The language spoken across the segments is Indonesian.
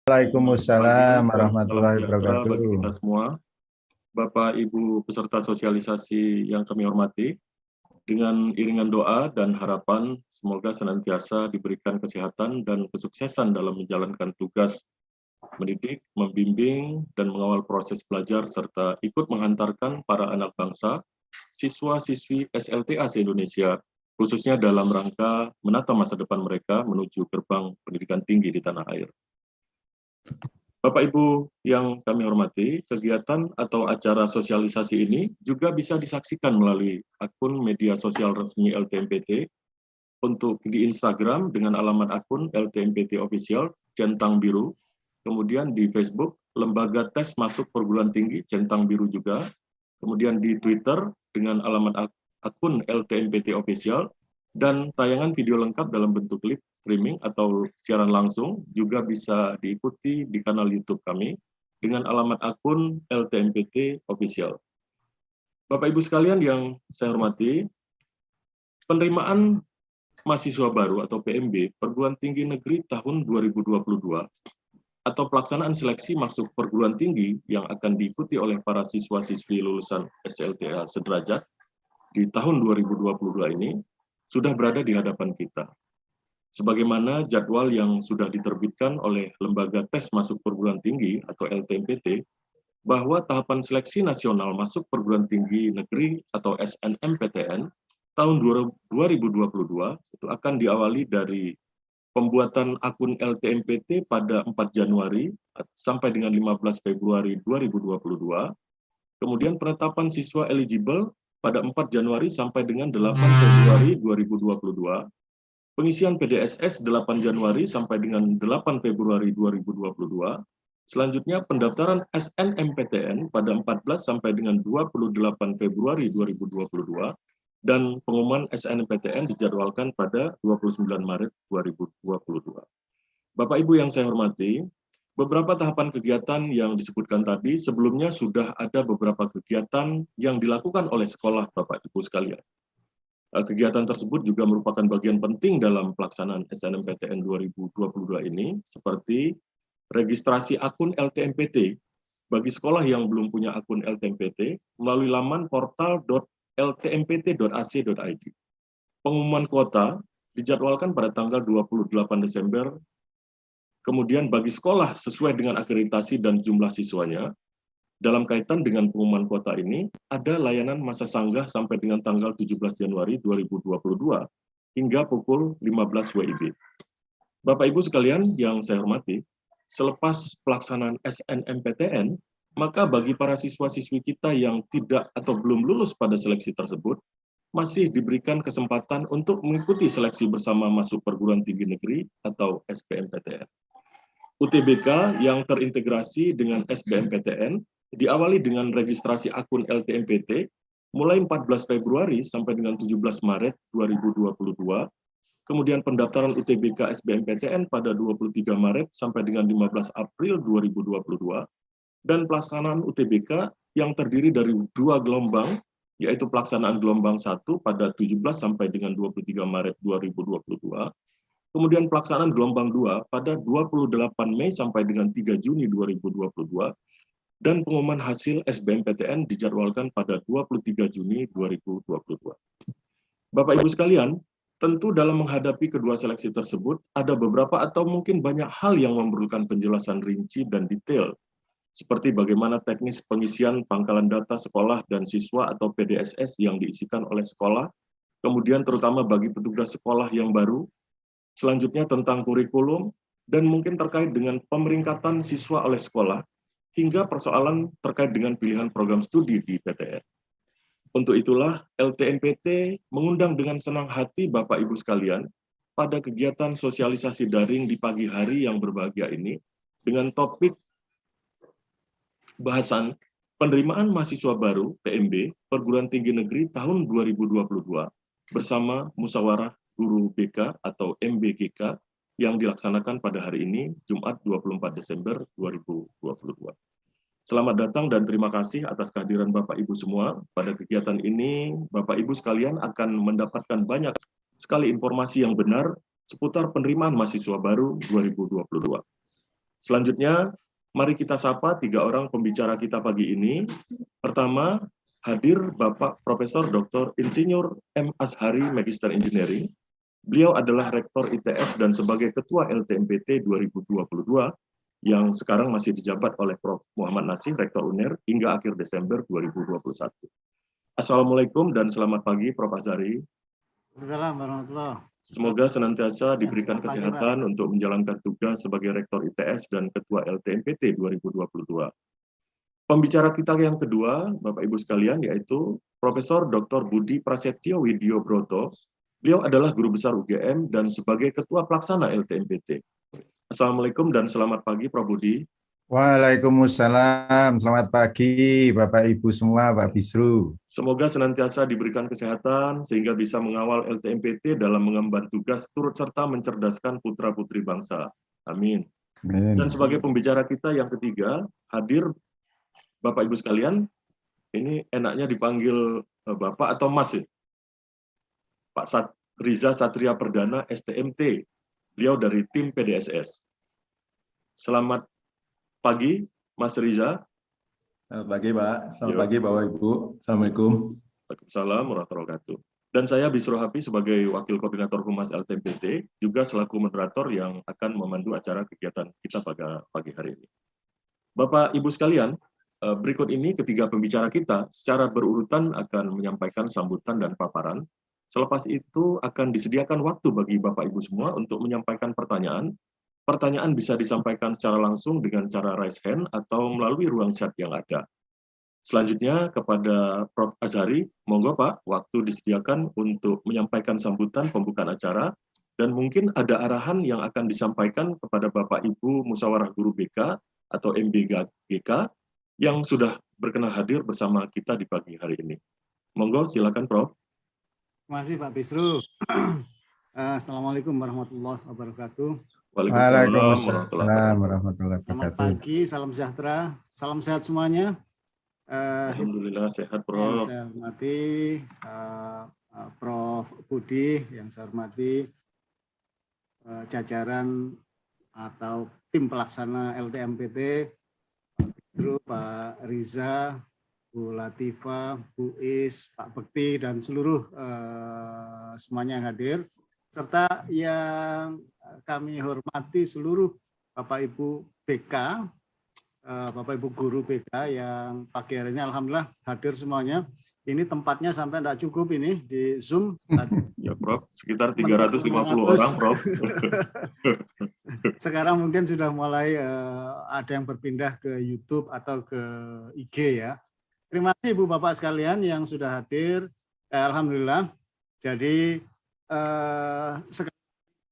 Waalaikumsalam Pagi dan salam warahmatullahi sejahtera wabarakatuh. bagi kita semua. Bapak, Ibu, peserta sosialisasi yang kami hormati, dengan iringan doa dan harapan semoga senantiasa diberikan kesehatan dan kesuksesan dalam menjalankan tugas mendidik, membimbing, dan mengawal proses belajar, serta ikut menghantarkan para anak bangsa, siswa-siswi SLTA se-Indonesia, khususnya dalam rangka menata masa depan mereka menuju gerbang pendidikan tinggi di tanah air. Bapak Ibu yang kami hormati, kegiatan atau acara sosialisasi ini juga bisa disaksikan melalui akun media sosial resmi LTMPT untuk di Instagram dengan alamat akun LTMPT Official Centang Biru, kemudian di Facebook Lembaga Tes Masuk Perguruan Tinggi Centang Biru juga, kemudian di Twitter dengan alamat akun LTMPT Official, dan tayangan video lengkap dalam bentuk klip streaming atau siaran langsung juga bisa diikuti di kanal YouTube kami dengan alamat akun LTMPT Official. Bapak Ibu sekalian yang saya hormati, penerimaan mahasiswa baru atau PMB Perguruan Tinggi Negeri tahun 2022 atau pelaksanaan seleksi masuk perguruan tinggi yang akan diikuti oleh para siswa-siswi lulusan SLTA sederajat di tahun 2022 ini sudah berada di hadapan kita. Sebagaimana jadwal yang sudah diterbitkan oleh Lembaga Tes Masuk Perguruan Tinggi atau LTMPT, bahwa tahapan seleksi nasional masuk perguruan tinggi negeri atau SNMPTN tahun 2022 itu akan diawali dari pembuatan akun LTMPT pada 4 Januari sampai dengan 15 Februari 2022, kemudian penetapan siswa eligible pada 4 Januari sampai dengan 8 Februari 2022, pengisian PDSS 8 Januari sampai dengan 8 Februari 2022, selanjutnya pendaftaran SNMPTN pada 14 sampai dengan 28 Februari 2022, dan pengumuman SNMPTN dijadwalkan pada 29 Maret 2022. Bapak Ibu yang saya hormati, beberapa tahapan kegiatan yang disebutkan tadi sebelumnya sudah ada beberapa kegiatan yang dilakukan oleh sekolah Bapak Ibu sekalian. Kegiatan tersebut juga merupakan bagian penting dalam pelaksanaan SNMPTN 2022 ini, seperti registrasi akun LTMPT bagi sekolah yang belum punya akun LTMPT melalui laman portal.ltmpt.ac.id. Pengumuman kuota dijadwalkan pada tanggal 28 Desember, kemudian bagi sekolah sesuai dengan akreditasi dan jumlah siswanya. Dalam kaitan dengan pengumuman kuota ini, ada layanan masa sanggah sampai dengan tanggal 17 Januari 2022 hingga pukul 15 WIB. Bapak Ibu sekalian yang saya hormati, selepas pelaksanaan SNMPTN, maka bagi para siswa-siswi kita yang tidak atau belum lulus pada seleksi tersebut, masih diberikan kesempatan untuk mengikuti seleksi bersama masuk perguruan tinggi negeri atau SBMPTN. UTBK yang terintegrasi dengan SBMPTN diawali dengan registrasi akun LTMPT mulai 14 Februari sampai dengan 17 Maret 2022, kemudian pendaftaran UTBK SBMPTN pada 23 Maret sampai dengan 15 April 2022, dan pelaksanaan UTBK yang terdiri dari 2 gelombang, yaitu pelaksanaan gelombang 1 pada 17 sampai dengan 23 Maret 2022, kemudian pelaksanaan gelombang 2 pada 28 Mei sampai dengan 3 Juni 2022, dan pengumuman hasil SBMPTN dijadwalkan pada 23 Juni 2022. Bapak Ibu sekalian, tentu dalam menghadapi kedua seleksi tersebut, ada beberapa atau mungkin banyak hal yang memerlukan penjelasan rinci dan detail, seperti bagaimana teknis pengisian pangkalan data sekolah dan siswa atau PDSS yang diisikan oleh sekolah, kemudian terutama bagi petugas sekolah yang baru, selanjutnya tentang kurikulum, dan mungkin terkait dengan pemeringkatan siswa oleh sekolah, hingga persoalan terkait dengan pilihan program studi di PTN. Untuk itulah, LTMPT mengundang dengan senang hati Bapak Ibu sekalian pada kegiatan sosialisasi daring di pagi hari yang berbahagia ini dengan topik bahasan penerimaan mahasiswa baru PMB Perguruan Tinggi Negeri tahun 2022 bersama Musyawarah Guru BK atau MBGK yang dilaksanakan pada hari ini, Jumat 24 Desember 2022. Selamat datang dan terima kasih atas kehadiran Bapak Ibu semua. Pada kegiatan ini, Bapak Ibu sekalian akan mendapatkan banyak sekali informasi yang benar seputar penerimaan mahasiswa baru 2022. Selanjutnya, mari kita sapa 3 orang pembicara kita pagi ini. Pertama, hadir Bapak Profesor Dr. Insinyur M. Ashari, Magister Engineering. Beliau adalah Rektor ITS dan sebagai Ketua LTMPT 2022 yang sekarang masih dijabat oleh Prof. Muhammad Nasih, Rektor UNER, hingga akhir Desember 2021. Assalamualaikum dan selamat pagi, Prof. Ashari. Assalamualaikum warahmatullahi wabarakatuh. Semoga senantiasa diberikan Pagi, kesehatan untuk menjalankan tugas sebagai Rektor ITS dan Ketua LTMPT 2022. Pembicara kita yang kedua, Bapak Ibu sekalian, yaitu Profesor Dr. Budi Prasetyo Widyo Broto. Beliau adalah Guru Besar UGM dan sebagai Ketua Pelaksana LTMPT. Assalamualaikum dan selamat pagi, Prof. Budi. Waalaikumsalam, selamat pagi Bapak Ibu semua, Pak Bisru. Semoga senantiasa diberikan kesehatan sehingga bisa mengawal LTMPT dalam mengemban tugas turut serta mencerdaskan putra-putri bangsa. Amin. Amin. Dan sebagai pembicara kita yang ketiga, hadir Bapak Ibu sekalian, ini enaknya dipanggil Bapak atau Mas ya? Pak Riza Satria Perdana, STMT. Beliau dari tim PDSS. Selamat pagi, Mas Riza. Selamat pagi, Pak. Selamat pagi, Bapak Ibu. Assalamualaikum. Waalaikumsalam warahmatullahi wabarakatuh. Dan saya Bisro Hafi sebagai Wakil Koordinator Humas LTMPT, juga selaku moderator yang akan memandu acara kegiatan kita pada pagi hari ini. Bapak Ibu sekalian, berikut ini ketiga pembicara kita secara berurutan akan menyampaikan sambutan dan paparan. Selepas itu akan disediakan waktu bagi Bapak Ibu semua untuk menyampaikan pertanyaan. Pertanyaan bisa disampaikan secara langsung dengan cara raise hand atau melalui ruang chat yang ada. Selanjutnya kepada Prof. Ashari, monggo Pak, waktu disediakan untuk menyampaikan sambutan pembukaan acara, dan mungkin ada arahan yang akan disampaikan kepada Bapak Ibu Musyawarah Guru BK atau MBGK yang sudah berkenan hadir bersama kita di pagi hari ini. Monggo, silakan Prof. Terima kasih Pak Bisru. Assalamualaikum warahmatullahi wabarakatuh. Waalaikumsalam warahmatullahi Selamat wabarakatuh. pagi, salam sejahtera, salam sehat semuanya. Alhamdulillah sehat Prof. Yang saya hormati Prof. Budi, yang saya hormati jajaran atau tim pelaksana LTMPT, Pak Riza, Bu Latifa, Bu Is, Pak Bekti, dan seluruh semuanya yang hadir, serta yang kami hormati seluruh Bapak Ibu BK, Bapak Ibu Guru BK yang pagi hari ini Alhamdulillah hadir semuanya. Ini tempatnya sampai tidak cukup ini di Zoom. Ya Prof, sekitar 350 orang Prof. Sekarang mungkin sudah mulai ada yang berpindah ke YouTube atau ke IG ya. Terima kasih Ibu Bapak sekalian yang sudah hadir. Alhamdulillah. Jadi sekarang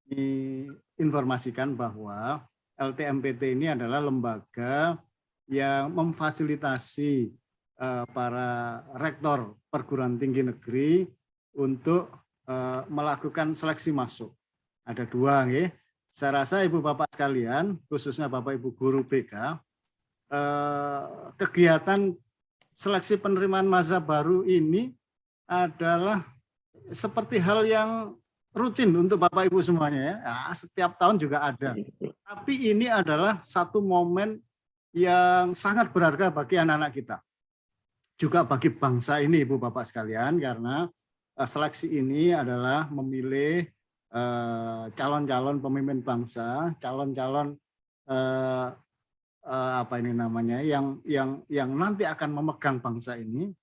diinformasikan bahwa LTMPT ini adalah lembaga yang memfasilitasi para rektor perguruan tinggi negeri untuk melakukan seleksi masuk. Ada dua, ya. Saya rasa Ibu Bapak sekalian, khususnya Bapak Ibu Guru BK, kegiatan seleksi penerimaan masa baru ini adalah seperti hal yang rutin untuk Bapak Ibu semuanya ya. Nah, setiap tahun juga ada. Tapi ini adalah satu momen yang sangat berharga bagi anak-anak kita. Juga bagi bangsa ini Ibu Bapak sekalian, karena seleksi ini adalah memilih calon-calon pemimpin bangsa, calon-calon apa ini namanya yang nanti akan memegang bangsa ini.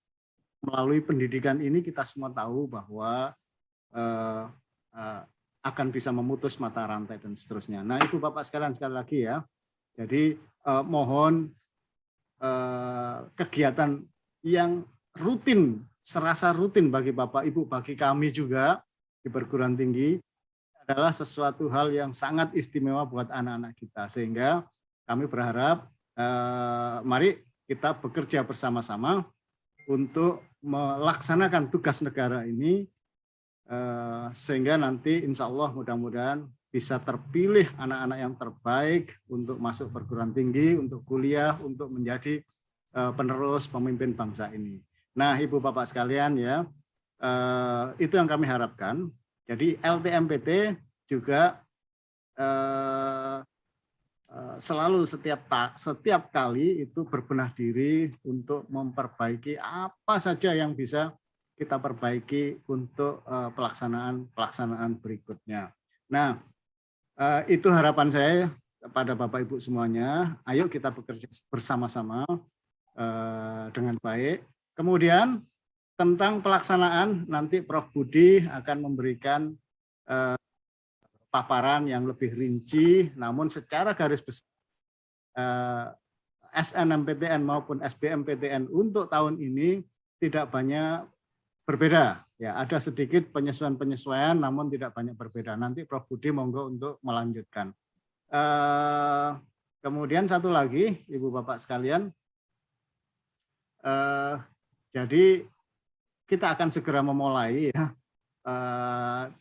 Melalui pendidikan ini kita semua tahu bahwa akan bisa memutus mata rantai dan seterusnya. Nah, Ibu Bapak sekalian sekali lagi ya. Jadi mohon kegiatan yang rutin, serasa rutin bagi Bapak Ibu, bagi kami juga di perguruan tinggi adalah sesuatu hal yang sangat istimewa buat anak-anak kita. Sehingga kami berharap mari kita bekerja bersama-sama untuk melaksanakan tugas negara ini sehingga nanti insya Allah mudah-mudahan bisa terpilih anak-anak yang terbaik untuk masuk perguruan tinggi, untuk kuliah, untuk menjadi penerus pemimpin bangsa ini. Nah, Ibu Bapak sekalian ya, itu yang kami harapkan. Jadi LTMPT juga selalu setiap kali itu berbenah diri untuk memperbaiki apa saja yang bisa kita perbaiki untuk pelaksanaan berikutnya. Nah, itu harapan saya kepada Bapak Ibu semuanya. Ayo kita bekerja bersama-sama dengan baik. Kemudian tentang pelaksanaan nanti Prof. Budi akan memberikan paparan yang lebih rinci, namun secara garis besar SNMPTN maupun SBMPTN untuk tahun ini tidak banyak berbeda. Ya, ada sedikit penyesuaian-penyesuaian, namun tidak banyak berbeda. Nanti Prof. Budi monggo untuk melanjutkan. Kemudian satu lagi, Ibu Bapak sekalian, jadi kita akan segera memulai ya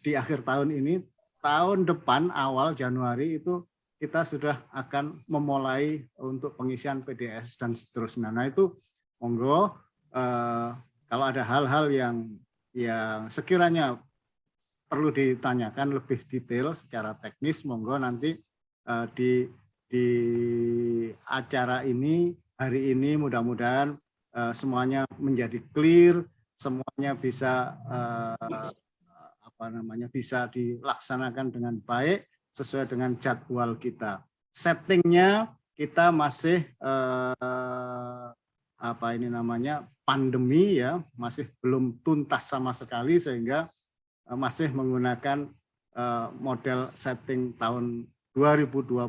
di akhir tahun ini. Tahun depan awal Januari itu kita sudah akan memulai untuk pengisian PDS dan seterusnya. Nah itu monggo kalau ada hal-hal yang sekiranya perlu ditanyakan lebih detail secara teknis, monggo nanti di acara ini hari ini mudah-mudahan semuanya menjadi clear, semuanya bisa bisa dilaksanakan dengan baik sesuai dengan jadwal kita. Settingnya kita masih pandemi ya, masih belum tuntas sama sekali sehingga masih menggunakan model setting tahun 2021.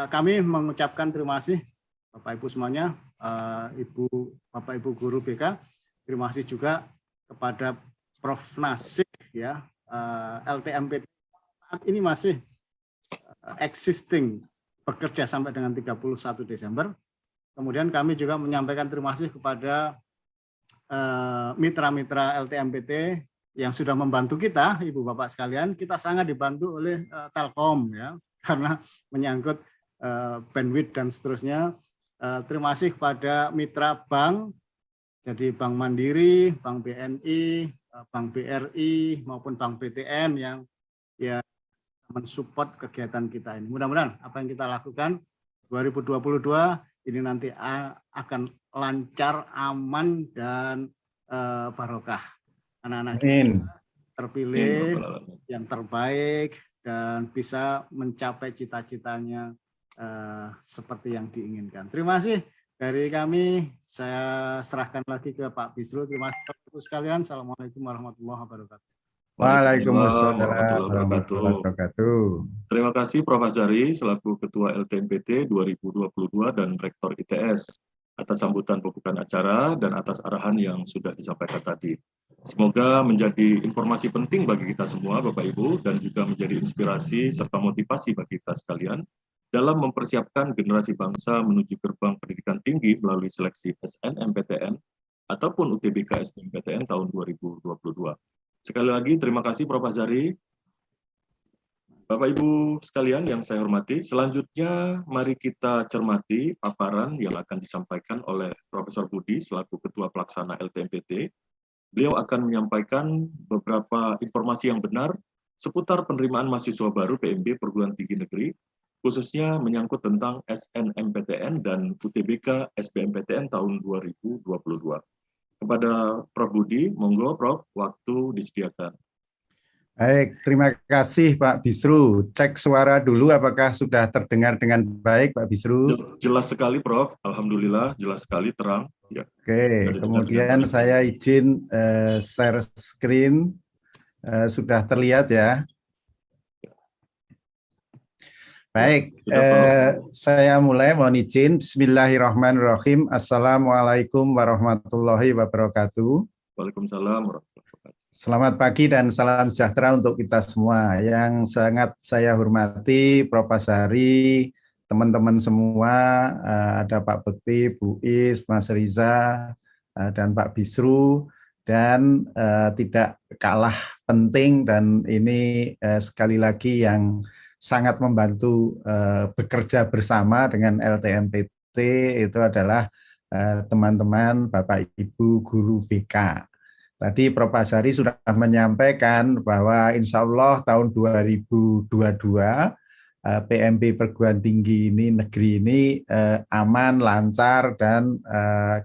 Kami mengucapkan terima kasih Bapak Ibu semuanya, Bapak Ibu guru BK, terima kasih juga kepada Prof. Nasik ya, LTMPT saat ini masih existing, bekerja sampai dengan 31 Desember. Kemudian kami juga menyampaikan terima kasih kepada mitra-mitra LTMPT yang sudah membantu kita, Ibu Bapak sekalian. Kita sangat dibantu oleh Telkom ya, karena menyangkut bandwidth dan seterusnya. Terima kasih kepada mitra bank, jadi Bank Mandiri, Bank BNI, Bank BRI maupun Bank BTN yang ya mensupport kegiatan kita ini. Mudah-mudahan apa yang kita lakukan 2022 ini nanti akan lancar, aman dan barokah. Anak-anak kita terpilih yang terbaik dan bisa mencapai cita-citanya seperti yang diinginkan. Terima kasih. Dari kami, saya serahkan lagi ke Pak Bisru. Terima kasih Bapak-Ibu sekalian. Assalamualaikum warahmatullahi wabarakatuh. Waalaikumsalam warahmatullahi wabarakatuh. Terima kasih Prof. Azhari selaku Ketua LTMPT 2022 dan Rektor ITS atas sambutan pembukaan acara dan atas arahan yang sudah disampaikan tadi. Semoga menjadi informasi penting bagi kita semua Bapak Ibu dan juga menjadi inspirasi serta motivasi bagi kita sekalian dalam mempersiapkan generasi bangsa menuju gerbang pendidikan tinggi melalui seleksi SNMPTN ataupun UTBK SBMPTN tahun 2022. Sekali lagi terima kasih Prof. Azhari. Bapak Ibu sekalian yang saya hormati, selanjutnya mari kita cermati paparan yang akan disampaikan oleh Profesor Budi selaku Ketua Pelaksana LTMPT. Beliau akan menyampaikan beberapa informasi yang benar seputar penerimaan mahasiswa baru PMB Perguruan Tinggi Negeri, khususnya menyangkut tentang SNMPTN dan UTBK SBMPTN tahun 2022. Kepada Prof. Budi, monggo Prof, waktu disediakan. Baik, terima kasih Pak Bisru. Cek suara dulu apakah sudah terdengar dengan baik Pak Bisru? Jelas sekali Prof, Alhamdulillah jelas sekali, terang. Ya. Oke, kemudian saya izin share screen, sudah terlihat ya. Baik, saya mulai, mohon izin. Bismillahirrahmanirrahim. Assalamualaikum warahmatullahi wabarakatuh. Waalaikumsalam warahmatullahi wabarakatuh. Selamat pagi dan salam sejahtera untuk kita semua. Yang sangat saya hormati Prof. Azhari, teman-teman semua, ada Pak Bekti, Bu Is, Mas Riza, dan Pak Bisru, dan tidak kalah penting dan ini sekali lagi yang sangat membantu bekerja bersama dengan LTMPT itu adalah teman-teman Bapak Ibu guru BK. Tadi Prof. Azhari sudah menyampaikan bahwa insya Allah tahun 2022 PMB perguruan tinggi ini negeri ini aman, lancar, dan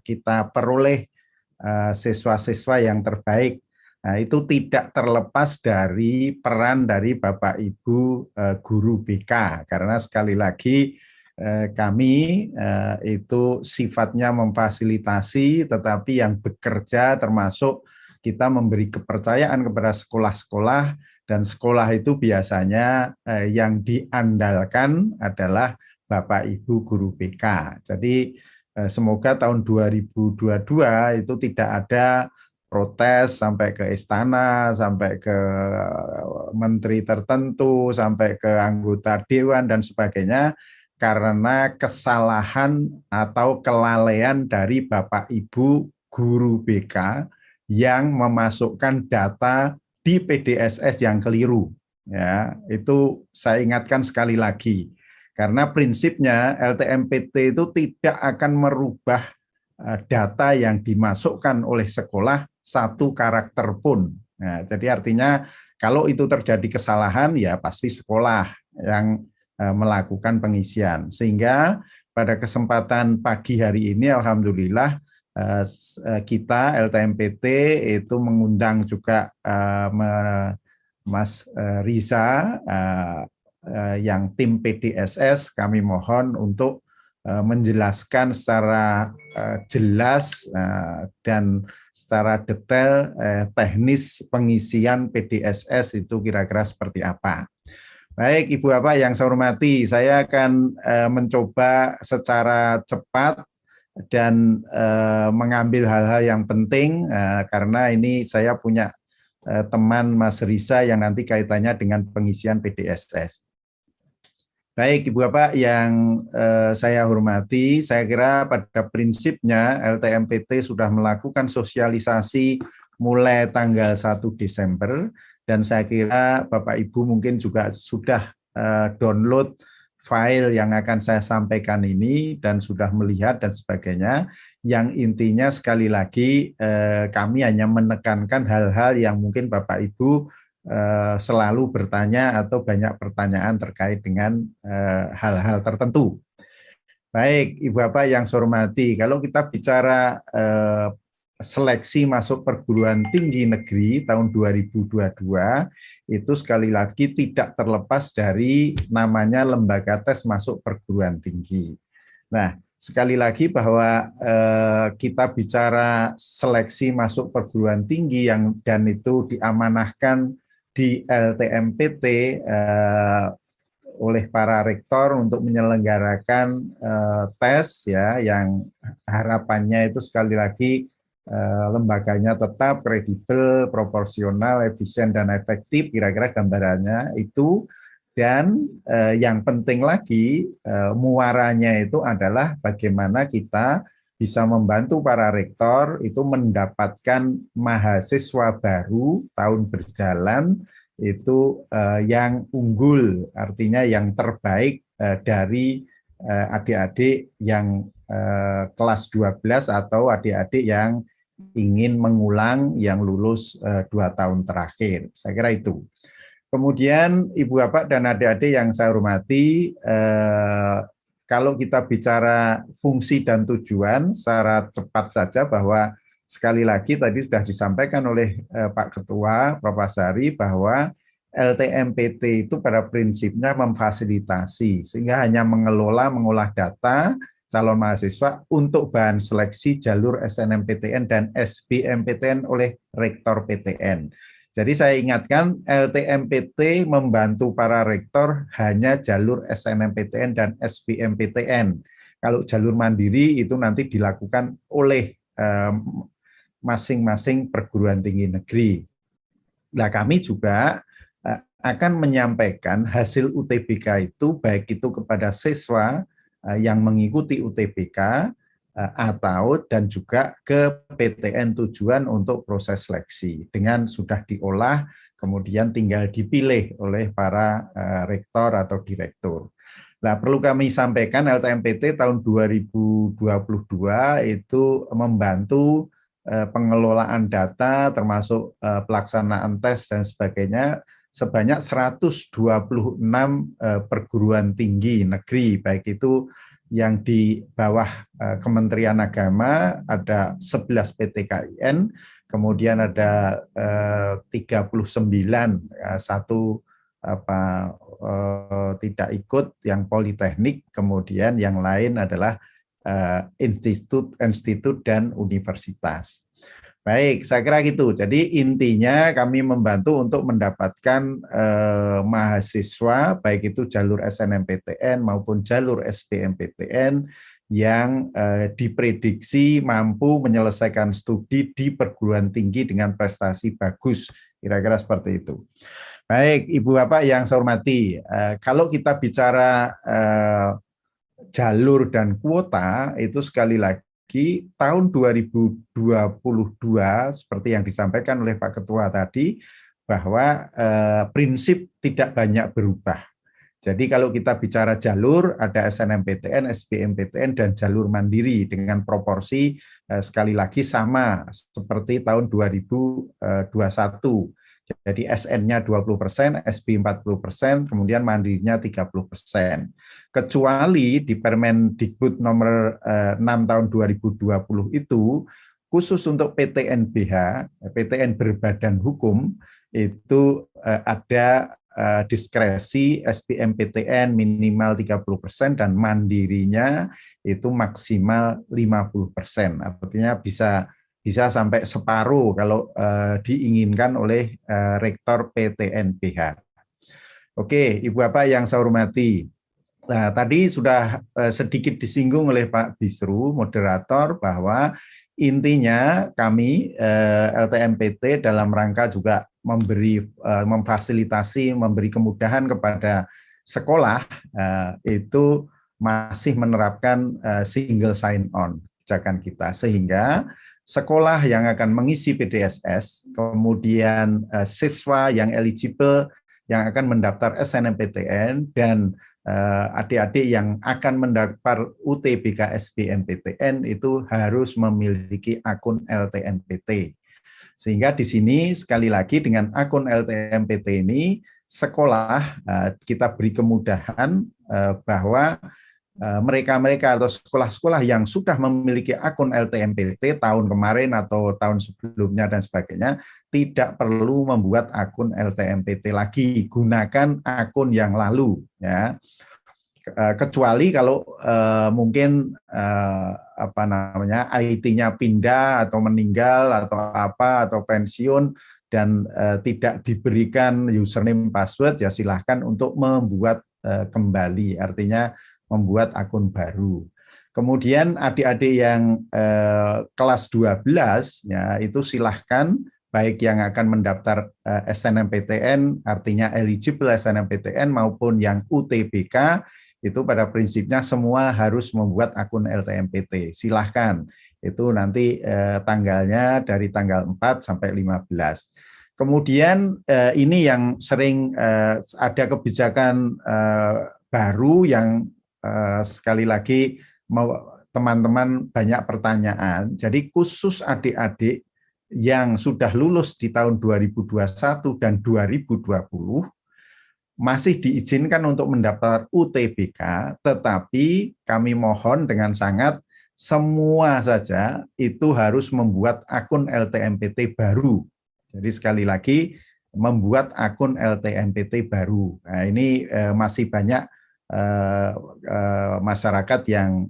kita peroleh siswa-siswa yang terbaik. Nah, itu tidak terlepas dari peran dari Bapak Ibu guru BK, karena sekali lagi kami itu sifatnya memfasilitasi, tetapi yang bekerja termasuk kita memberi kepercayaan kepada sekolah-sekolah, dan sekolah itu biasanya yang diandalkan adalah Bapak Ibu guru BK. Jadi semoga tahun 2022 itu tidak ada protes sampai ke istana, sampai ke menteri tertentu, sampai ke anggota dewan dan sebagainya, karena kesalahan atau kelalaian dari Bapak Ibu guru BK yang memasukkan data di PDSS yang keliru. Ya, itu saya ingatkan sekali lagi. Karena prinsipnya LTMPT itu tidak akan merubah data yang dimasukkan oleh sekolah satu karakter pun. Nah, jadi artinya kalau itu terjadi kesalahan, ya pasti sekolah yang melakukan pengisian. Sehingga pada kesempatan pagi hari ini, alhamdulillah, kita LTMPT itu mengundang juga Mas Riza yang tim PDSS. Kami mohon untuk menjelaskan secara jelas dan secara detail teknis pengisian PDSS itu kira-kira seperti apa. Baik, Ibu Bapak yang saya hormati, saya akan mencoba secara cepat dan mengambil hal-hal yang penting karena ini saya punya teman Mas Riza yang nanti kaitannya dengan pengisian PDSS. Baik, Ibu Bapak yang saya hormati, saya kira pada prinsipnya LTMPT sudah melakukan sosialisasi mulai tanggal 1 Desember, dan saya kira Bapak Ibu mungkin juga sudah download file yang akan saya sampaikan ini dan sudah melihat dan sebagainya. Yang intinya sekali lagi kami hanya menekankan hal-hal yang mungkin Bapak Ibu selalu bertanya atau banyak pertanyaan terkait dengan hal-hal tertentu. Baik, Ibu Bapak yang saya hormati, kalau kita bicara seleksi masuk perguruan tinggi negeri tahun 2022 itu sekali lagi tidak terlepas dari namanya lembaga tes masuk perguruan tinggi. Nah, sekali lagi bahwa kita bicara seleksi masuk perguruan tinggi dan itu diamanahkan di LTMPT oleh para rektor untuk menyelenggarakan tes ya, yang harapannya itu sekali lagi lembaganya tetap kredibel, proporsional, efisien, dan efektif, kira-kira gambarannya itu. Dan yang penting lagi, muaranya itu adalah bagaimana kita bisa membantu para rektor itu mendapatkan mahasiswa baru tahun berjalan itu yang unggul, artinya yang terbaik dari adik-adik yang kelas 12 atau adik-adik yang ingin mengulang yang lulus 2 tahun terakhir. Saya kira itu. Kemudian Ibu Bapak dan adik-adik yang saya hormati, kalau kita bicara fungsi dan tujuan secara cepat saja, bahwa sekali lagi tadi sudah disampaikan oleh Pak Ketua, Prof. Sari, bahwa LTMPT itu pada prinsipnya memfasilitasi, sehingga hanya mengolah data calon mahasiswa untuk bahan seleksi jalur SNMPTN dan SBMPTN oleh Rektor PTN. Jadi saya ingatkan, LTMPT membantu para rektor hanya jalur SNMPTN dan SBMPTN. Kalau jalur mandiri itu nanti dilakukan oleh masing-masing perguruan tinggi negeri. Nah, kami juga akan menyampaikan hasil UTBK itu, baik itu kepada siswa yang mengikuti UTBK atau dan juga ke PTN tujuan untuk proses seleksi dengan sudah diolah kemudian tinggal dipilih oleh para rektor atau direktur. Nah, perlu kami sampaikan LTMPT tahun 2022 itu membantu pengelolaan data termasuk pelaksanaan tes dan sebagainya sebanyak 126 perguruan tinggi negeri, baik itu yang di bawah Kementerian Agama ada 11 PTKIN, kemudian ada 39 satu tidak ikut yang politeknik, kemudian yang lain adalah institut dan universitas. Baik, saya kira gitu. Jadi intinya kami membantu untuk mendapatkan mahasiswa, baik itu jalur SNMPTN maupun jalur SBMPTN yang diprediksi mampu menyelesaikan studi di perguruan tinggi dengan prestasi bagus. Kira-kira seperti itu. Baik, Ibu Bapak yang saya hormati, kalau kita bicara jalur dan kuota, itu sekali lagi tahun 2022 seperti yang disampaikan oleh Pak Ketua tadi, bahwa prinsip tidak banyak berubah. Jadi kalau kita bicara jalur, ada SNMPTN, SBMPTN, dan jalur mandiri dengan proporsi sekali lagi sama seperti tahun 2021. Jadi SN-nya 20%, SB 40%, kemudian mandirinya 30%. Kecuali di Permendikbud nomor 6 tahun 2020 itu, khusus untuk PTN-BH, PTN berbadan hukum, itu ada diskresi SBMPTN minimal 30% dan mandirinya itu maksimal 50%. Artinya bisa sampai separuh kalau diinginkan oleh rektor PTN-BH. Oke, Ibu Bapak yang saya hormati. Nah, tadi sudah sedikit disinggung oleh Pak Bisru, moderator, bahwa intinya kami LTMPT dalam rangka juga memfasilitasi, memberi kemudahan kepada sekolah itu masih menerapkan single sign-on kebijakan kita, sehingga sekolah yang akan mengisi PDSS, kemudian siswa yang eligible yang akan mendaftar SNMPTN, dan adik-adik yang akan mendaftar UTBK SBMPTN itu harus memiliki akun LTMPT. Sehingga di sini sekali lagi dengan akun LTMPT ini sekolah kita beri kemudahan bahwa mereka-mereka atau sekolah-sekolah yang sudah memiliki akun LTMPT tahun kemarin atau tahun sebelumnya dan sebagainya tidak perlu membuat akun LTMPT lagi, gunakan akun yang lalu, ya. Kecuali kalau mungkin IT-nya pindah atau meninggal atau pensiun dan tidak diberikan username password, ya silahkan untuk membuat kembali, artinya membuat akun baru. Kemudian adik-adik yang kelas 12 ya itu silahkan, baik yang akan mendaftar SNMPTN artinya eligible SNMPTN maupun yang UTBK itu pada prinsipnya semua harus membuat akun LTMPT. Silahkan. Itu nanti tanggalnya dari tanggal 4 sampai 15. Kemudian ini yang sering ada kebijakan baru yang sekali lagi teman-teman banyak pertanyaan. Jadi khusus adik-adik yang sudah lulus di tahun 2021 dan 2020 masih diizinkan untuk mendaftar UTBK, tetapi kami mohon dengan sangat semua saja itu harus membuat akun LTMPT baru. Jadi sekali lagi membuat akun LTMPT baru. Nah, ini masih banyak masyarakat yang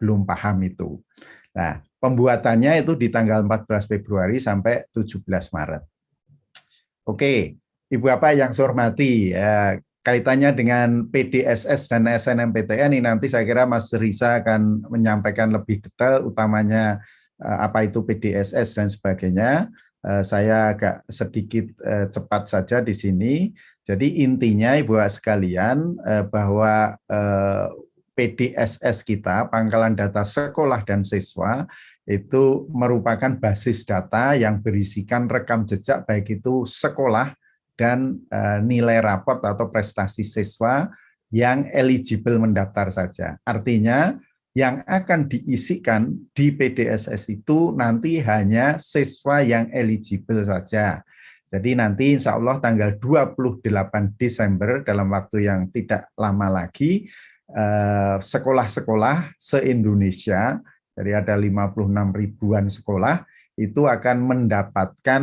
belum paham itu. Nah, pembuatannya itu di tanggal 14 Februari sampai 17 Maret. Oke, Ibu Bapak yang saya hormati, kaitannya dengan PDSS dan SNMPTN ini nanti saya kira Mas Riza akan menyampaikan lebih detail, utamanya apa itu PDSS dan sebagainya. Saya agak sedikit cepat saja di sini. Jadi intinya Ibu Bapak sekalian bahwa PDSS kita, pangkalan data sekolah dan siswa, itu merupakan basis data yang berisikan rekam jejak baik itu sekolah dan nilai raport atau prestasi siswa yang eligible mendaftar saja. Artinya yang akan diisikan di PDSS itu nanti hanya siswa yang eligible saja. Jadi nanti insya Allah tanggal 28 Desember dalam waktu yang tidak lama lagi, sekolah-sekolah se-Indonesia, jadi ada 56 ribuan sekolah, itu akan mendapatkan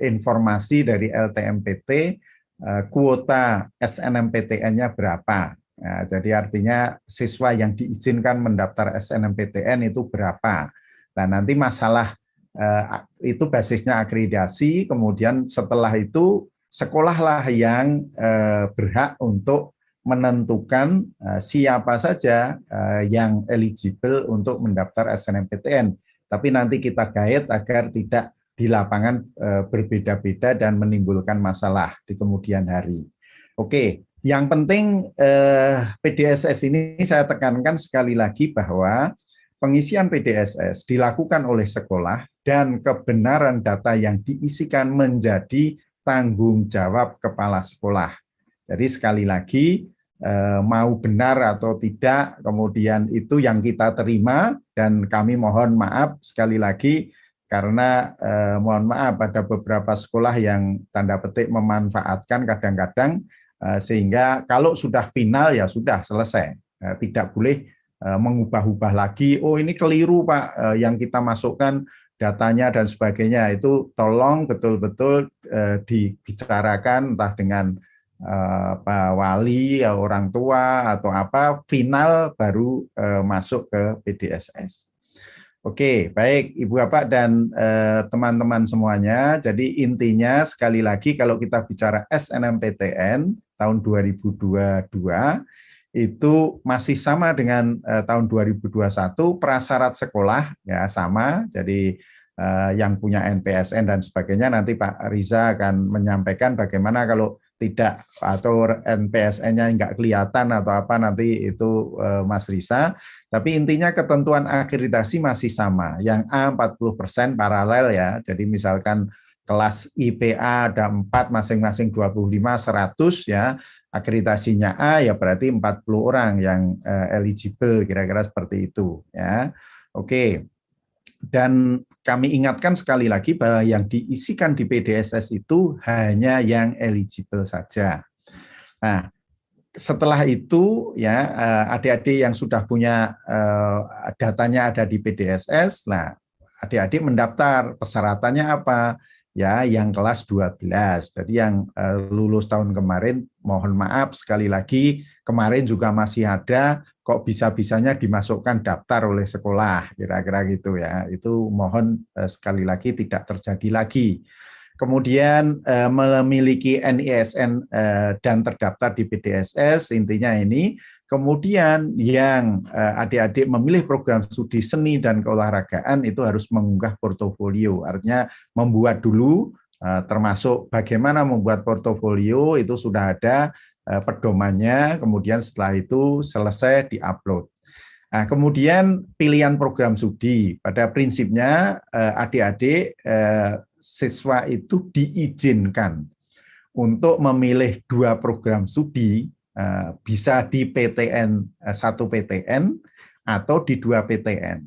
informasi dari LTMPT, kuota SNMPTN-nya berapa. Nah, jadi artinya siswa yang diizinkan mendaftar SNMPTN itu berapa. Nah, nanti masalah itu basisnya akreditasi, kemudian setelah itu sekolahlah yang berhak untuk menentukan siapa saja yang eligible untuk mendaftar SNMPTN. Tapi nanti kita guide agar tidak di lapangan berbeda-beda dan menimbulkan masalah di kemudian hari. Oke, yang penting PDSS ini saya tekankan sekali lagi bahwa pengisian PDSS dilakukan oleh sekolah dan kebenaran data yang diisikan menjadi tanggung jawab kepala sekolah. Jadi sekali lagi, mau benar atau tidak, kemudian itu yang kita terima, dan kami mohon maaf sekali lagi, karena mohon maaf ada beberapa sekolah yang tanda petik memanfaatkan kadang-kadang, sehingga kalau sudah final ya sudah selesai, tidak boleh mengubah-ubah lagi, oh ini keliru Pak, yang kita masukkan datanya dan sebagainya, itu tolong betul-betul dibicarakan entah dengan Pak Wali, orang tua atau apa, final baru masuk ke PDSS. Oke, baik Ibu Bapak dan teman-teman semuanya, jadi intinya sekali lagi kalau kita bicara SNMPTN tahun 2022, itu masih sama dengan tahun 2021, prasyarat sekolah ya sama, jadi yang punya NPSN dan sebagainya nanti Pak Riza akan menyampaikan bagaimana kalau tidak atau NPSN-nya nggak kelihatan atau apa, nanti itu Mas Riza. Tapi intinya ketentuan akreditasi masih sama, yang A 40% paralel ya, jadi misalkan kelas IPA ada 4 masing-masing 25, 100 ya, akreditasinya A ya berarti 40 orang yang eligible, kira-kira seperti itu ya. Oke. Dan kami ingatkan sekali lagi bahwa yang diisikan di PDSS itu hanya yang eligible saja. Nah, setelah itu ya adik-adik yang sudah punya datanya ada di PDSS, nah adik-adik mendaftar, persyaratannya apa? Ya, yang kelas 12. Jadi yang lulus tahun kemarin, mohon maaf sekali lagi, kemarin juga masih ada, kok bisa-bisanya dimasukkan daftar oleh sekolah, kira-kira gitu ya. Itu mohon sekali lagi tidak terjadi lagi. Kemudian memiliki NISN dan terdaftar di PDSS, intinya ini. Kemudian yang adik-adik memilih program studi seni dan keolahragaan itu harus mengunggah portofolio, artinya membuat dulu, termasuk bagaimana membuat portofolio itu sudah ada pedomannya, kemudian setelah itu selesai diupload. Nah, kemudian pilihan program studi, pada prinsipnya adik-adik siswa itu diizinkan untuk memilih 2 program studi, bisa di PTN 1 PTN atau di 2 PTN.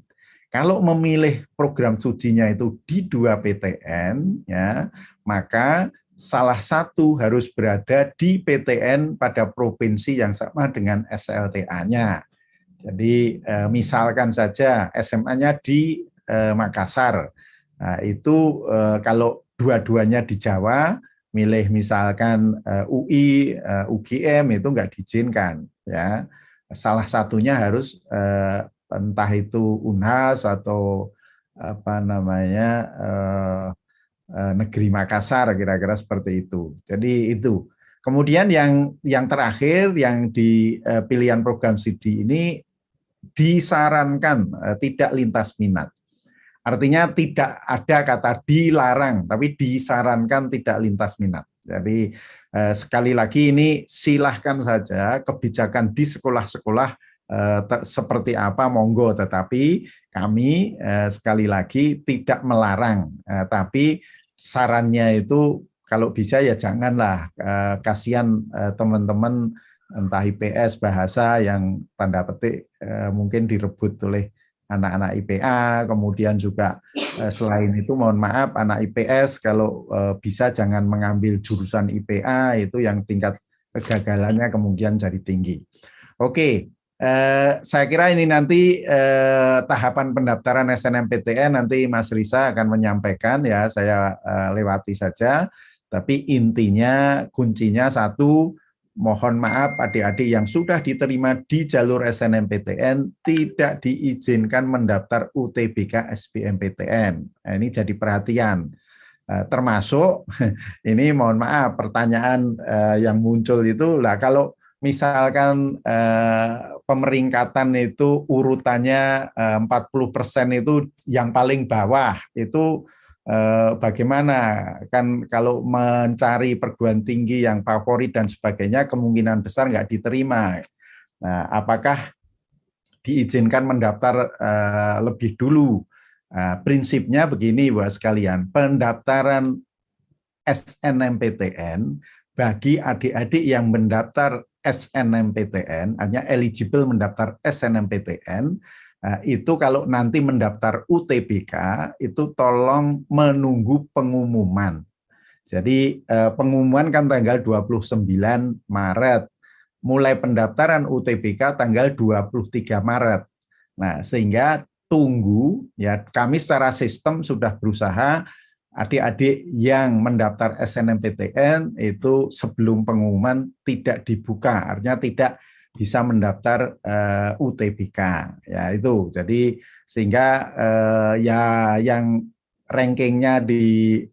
Kalau memilih program studinya itu di 2 PTN, ya, maka salah satu harus berada di PTN pada provinsi yang sama dengan SLTA-nya. Jadi misalkan saja SMA-nya di Makassar, nah, itu kalau dua-duanya di Jawa, milih misalkan UI, UGM itu nggak diizinkan, ya. Salah satunya harus entah itu Unhas atau apa namanya Negeri Makassar, kira-kira seperti itu. Jadi itu. Kemudian yang terakhir yang di pilihan program studi ini disarankan tidak lintas minat. Artinya tidak ada kata dilarang, tapi disarankan tidak lintas minat. Jadi sekali lagi ini silahkan saja kebijakan di sekolah-sekolah seperti apa monggo, tetapi kami sekali lagi tidak melarang, tapi sarannya itu kalau bisa ya janganlah, kasihan teman-teman entah IPS bahasa yang tanda petik mungkin direbut oleh anak-anak IPA, kemudian juga selain itu mohon maaf anak IPS kalau bisa jangan mengambil jurusan IPA, itu yang tingkat kegagalannya kemungkinan jadi tinggi. Oke, saya kira ini nanti tahapan pendaftaran SNMPTN nanti Mas Riza akan menyampaikan ya, saya lewati saja. Tapi intinya kuncinya satu, mohon maaf adik-adik yang sudah diterima di jalur SNMPTN tidak diizinkan mendaftar UTBK SBMPTN. Nah, ini jadi perhatian. Termasuk ini mohon maaf pertanyaan yang muncul itu lah, kalau misalkan pemeringkatan itu urutannya 40% itu yang paling bawah itu bagaimana, kan kalau mencari perguruan tinggi yang favorit dan sebagainya kemungkinan besar nggak diterima. Nah, apakah diizinkan mendaftar lebih dulu? Prinsipnya begini Bapak sekalian, pendaftaran SNMPTN bagi adik-adik yang mendaftar SNMPTN, artinya eligible mendaftar SNMPTN, itu kalau nanti mendaftar UTBK itu tolong menunggu pengumuman. Jadi pengumuman kan tanggal 29 Maret, mulai pendaftaran UTBK tanggal 23 Maret. Nah, sehingga tunggu ya, kami secara sistem sudah berusaha adik-adik yang mendaftar SNMPTN itu sebelum pengumuman tidak dibuka, artinya tidak bisa mendaftar UTBK ya, itu. Jadi sehingga ya yang rankingnya di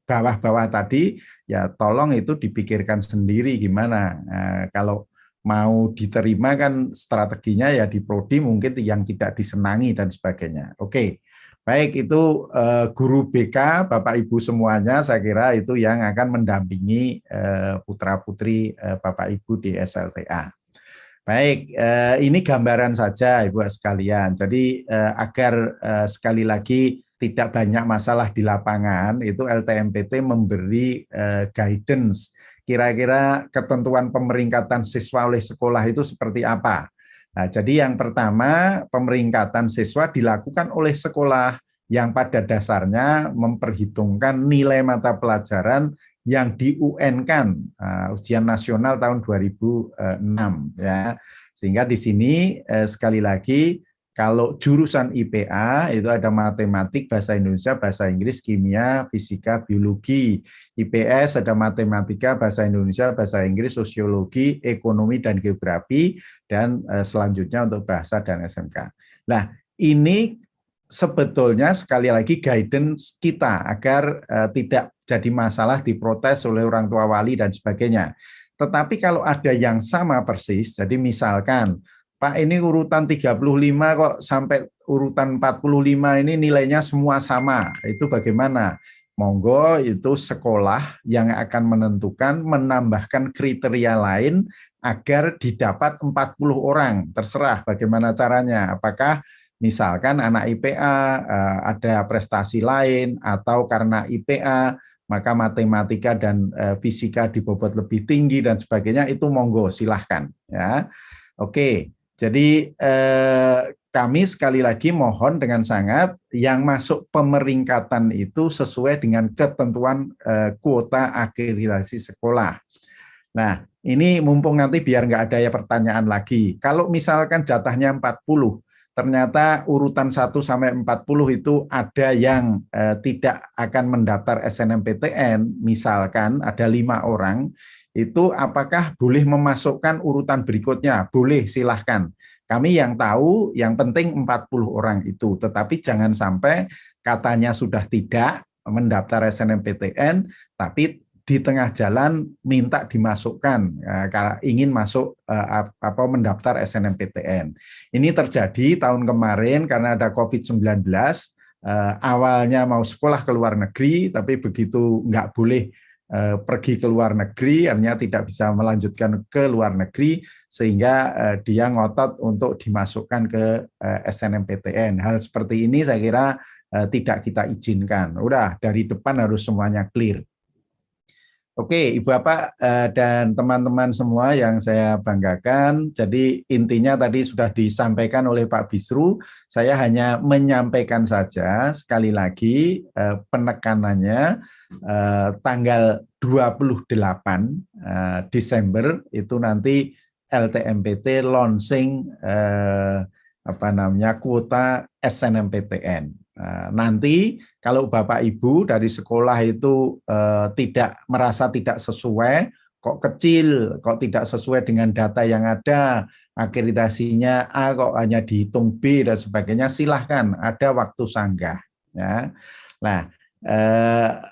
bawah-bawah tadi ya tolong itu dipikirkan sendiri gimana. Kalau mau diterima kan strateginya ya di prodi mungkin yang tidak disenangi dan sebagainya. Oke. Baik, itu guru BK, Bapak Ibu semuanya, saya kira itu yang akan mendampingi putra-putri Bapak Ibu di SLTA. Baik, ini gambaran saja Ibu sekalian. Jadi agar sekali lagi tidak banyak masalah di lapangan, itu LTMPT memberi guidance, kira-kira ketentuan pemeringkatan siswa oleh sekolah itu seperti apa. Nah, jadi yang pertama, pemeringkatan siswa dilakukan oleh sekolah yang pada dasarnya memperhitungkan nilai mata pelajaran yang di-UN-kan, ujian nasional tahun 2006 ya. Sehingga di sini sekali lagi kalau jurusan IPA itu ada matematik, bahasa Indonesia, bahasa Inggris, kimia, fisika, biologi. IPS ada matematika, bahasa Indonesia, bahasa Inggris, sosiologi, ekonomi dan geografi, dan selanjutnya untuk bahasa dan SMK. Nah, ini sebetulnya sekali lagi guidance kita agar tidak jadi masalah diprotes oleh orang tua wali dan sebagainya. Tetapi kalau ada yang sama persis, jadi misalkan Pak ini urutan 35 kok sampai urutan 45 ini nilainya semua sama, itu bagaimana? Monggo itu sekolah yang akan menentukan menambahkan kriteria lain agar didapat 40 orang, terserah bagaimana caranya, apakah misalkan anak IPA ada prestasi lain atau karena IPA maka matematika dan fisika dibobot lebih tinggi dan sebagainya, itu monggo silahkan ya. Oke. Jadi kami sekali lagi mohon dengan sangat yang masuk pemeringkatan itu sesuai dengan ketentuan kuota akreditasi sekolah. Nah, ini mumpung nanti biar nggak ada ya pertanyaan lagi. Kalau misalkan jatahnya 40, ternyata urutan 1 sampai 40 itu ada yang tidak akan mendaftar SNMPTN, misalkan ada 5 orang, itu apakah boleh memasukkan urutan berikutnya? Boleh, silahkan. Kami yang tahu, yang penting 40 orang itu. Tetapi jangan sampai katanya sudah tidak mendaftar SNMPTN, tapi di tengah jalan minta dimasukkan, kalau ingin masuk mendaftar SNMPTN. Ini terjadi tahun kemarin karena ada COVID-19, awalnya mau sekolah ke luar negeri, tapi begitu nggak boleh pergi ke luar negeri, artinya tidak bisa melanjutkan ke luar negeri, sehingga dia ngotot untuk dimasukkan ke SNMPTN. Hal seperti ini saya kira tidak kita izinkan. Udah dari depan harus semuanya clear. Oke, Ibu Bapak dan teman-teman semua yang saya banggakan, jadi intinya tadi sudah disampaikan oleh Pak Bisru, saya hanya menyampaikan saja sekali lagi penekanannya tanggal 28 Desember itu nanti LTMPT launching kuota SNMPTN. Nanti kalau Bapak Ibu dari sekolah itu tidak merasa tidak sesuai, kok kecil, kok tidak sesuai dengan data yang ada, akreditasinya A kok hanya dihitung B dan sebagainya, silahkan, ada waktu sanggah. Ya. Nah,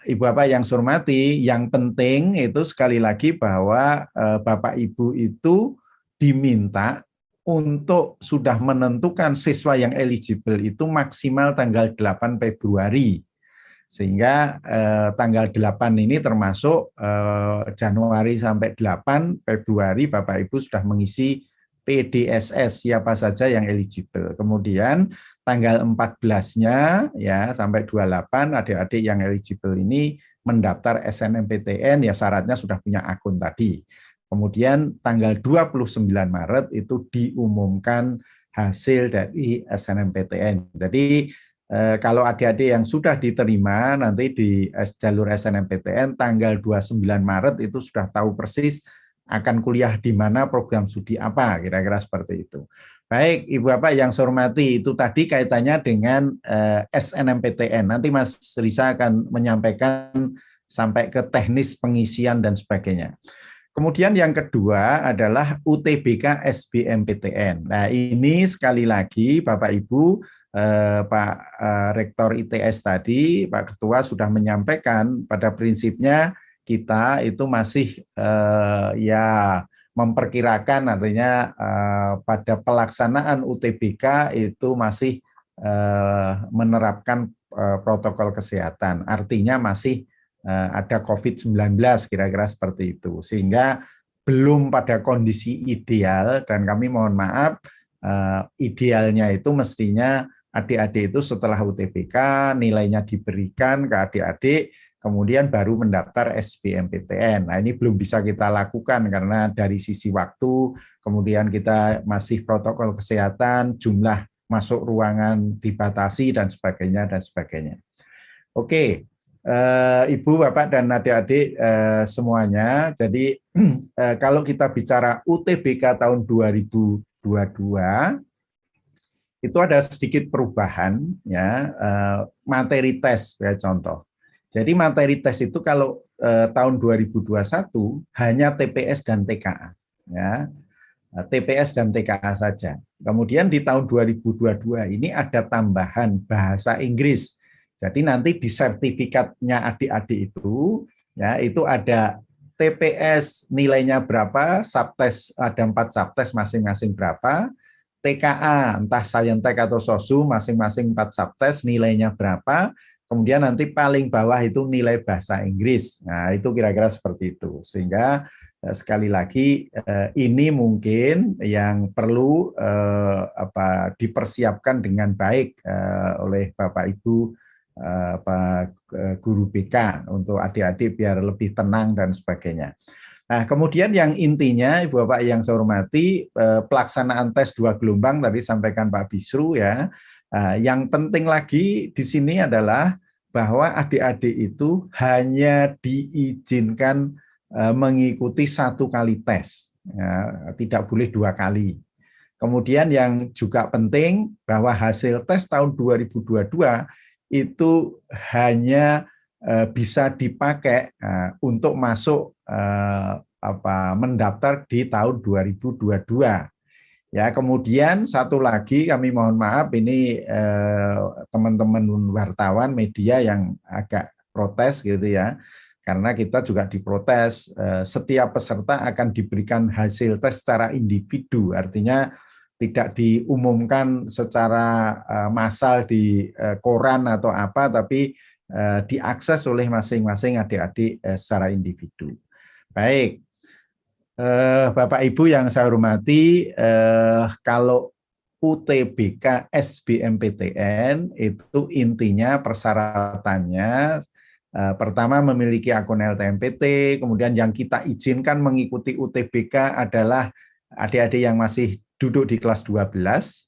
Ibu Bapak yang saya hormati, yang penting itu sekali lagi bahwa Bapak Ibu itu diminta untuk sudah menentukan siswa yang eligible itu maksimal tanggal 8 Februari. Sehingga tanggal 8 ini termasuk Januari sampai 8 Februari Bapak Ibu sudah mengisi PDSS siapa saja yang eligible. Kemudian tanggal 14-nya ya sampai 28 adik-adik yang eligible ini mendaftar SNMPTN ya syaratnya sudah punya akun tadi. Kemudian tanggal 29 Maret itu diumumkan hasil dari SNMPTN. Jadi kalau adik-adik yang sudah diterima nanti di jalur SNMPTN tanggal 29 Maret itu sudah tahu persis akan kuliah di mana, program studi apa, kira-kira seperti itu. Baik, Ibu Bapak yang saya hormati, itu tadi kaitannya dengan SNMPTN. Nanti Mas Riza akan menyampaikan sampai ke teknis pengisian dan sebagainya. Kemudian yang kedua adalah UTBK SBMPTN. Nah ini sekali lagi Bapak Ibu, Pak Rektor ITS tadi, Pak Ketua sudah menyampaikan pada prinsipnya kita itu masih ya memperkirakan artinya pada pelaksanaan UTBK itu masih menerapkan protokol kesehatan. Artinya masih ada COVID-19 kira-kira seperti itu. Sehingga belum pada kondisi ideal dan kami mohon maaf idealnya itu mestinya adik-adik itu setelah UTBK nilainya diberikan ke adik-adik kemudian baru mendaftar SBMPTN. Nah ini belum bisa kita lakukan karena dari sisi waktu, kemudian kita masih protokol kesehatan, jumlah masuk ruangan dibatasi dan sebagainya dan sebagainya. Oke. Ibu, Bapak, dan adik-adik semuanya, jadi kalau kita bicara UTBK tahun 2022, itu ada sedikit perubahan, ya materi tes, ya contoh. Jadi materi tes itu kalau tahun 2021 hanya TPS dan TKA, ya TPS dan TKA saja. Kemudian di tahun 2022 ini ada tambahan bahasa Inggris. Jadi nanti di sertifikatnya adik-adik itu, ya itu ada TPS nilainya berapa, subtes ada 4 subtes masing-masing berapa, TKA entah Saintek atau Sosu masing-masing 4 subtes nilainya berapa, kemudian nanti paling bawah itu nilai bahasa Inggris. Nah itu kira-kira seperti itu. Sehingga sekali lagi ini mungkin yang perlu dipersiapkan dengan baik oleh Bapak Ibu guru BK untuk adik-adik biar lebih tenang dan sebagainya. Nah, kemudian yang intinya Ibu Bapak yang saya hormati pelaksanaan tes 2 gelombang tadi sampaikan Pak Bisru ya. Yang penting lagi di sini adalah bahwa adik-adik itu hanya diizinkan mengikuti 1 kali tes, ya, tidak boleh 2 kali. Kemudian yang juga penting bahwa hasil tes tahun 2022 itu hanya bisa dipakai untuk masuk mendaftar di tahun 2022. Ya, kemudian satu lagi kami mohon maaf ini teman-teman wartawan media yang agak protes gitu ya. Karena kita juga diprotes setiap peserta akan diberikan hasil tes secara individu, artinya tidak diumumkan secara massal di koran atau apa, tapi diakses oleh masing-masing adik-adik secara individu. Baik, Bapak Ibu yang saya hormati, kalau UTBK SBMPTN itu intinya persyaratannya Pertama memiliki akun LTMPT, kemudian yang kita izinkan mengikuti UTBK adalah adik-adik yang masih duduk di kelas 12,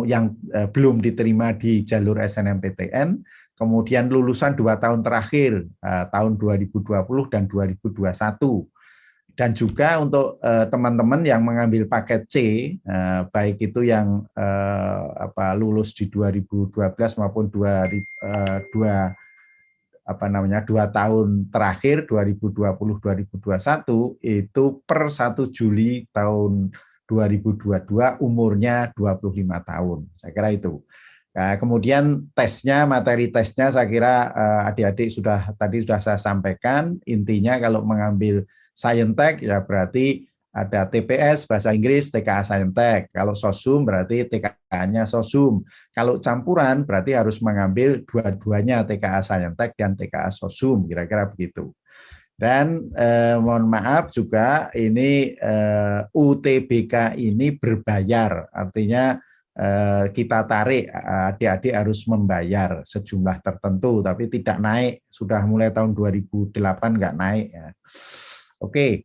yang belum diterima di jalur SNMPTN, kemudian lulusan 2 tahun terakhir, tahun 2020 dan 2021. Dan juga untuk teman-teman yang mengambil paket C, baik itu yang lulus di 2012 maupun 2 tahun terakhir 2020-2021 itu per 1 Juli tahun 2022 umurnya 25 tahun. Saya kira itu. Nah, kemudian tesnya, materi tesnya saya kira adik-adik tadi sudah saya sampaikan. Intinya kalau mengambil Saintek ya berarti ada TPS bahasa Inggris, TKA Saintek. Kalau Sosum berarti TKA-nya Sosum. Kalau campuran berarti harus mengambil dua-duanya, TKA Saintek dan TKA Sosum, kira-kira begitu. Dan mohon maaf juga ini UTBK ini berbayar, artinya kita tarik adik-adik harus membayar sejumlah tertentu, tapi tidak naik, sudah mulai tahun 2008 nggak naik ya. Oke.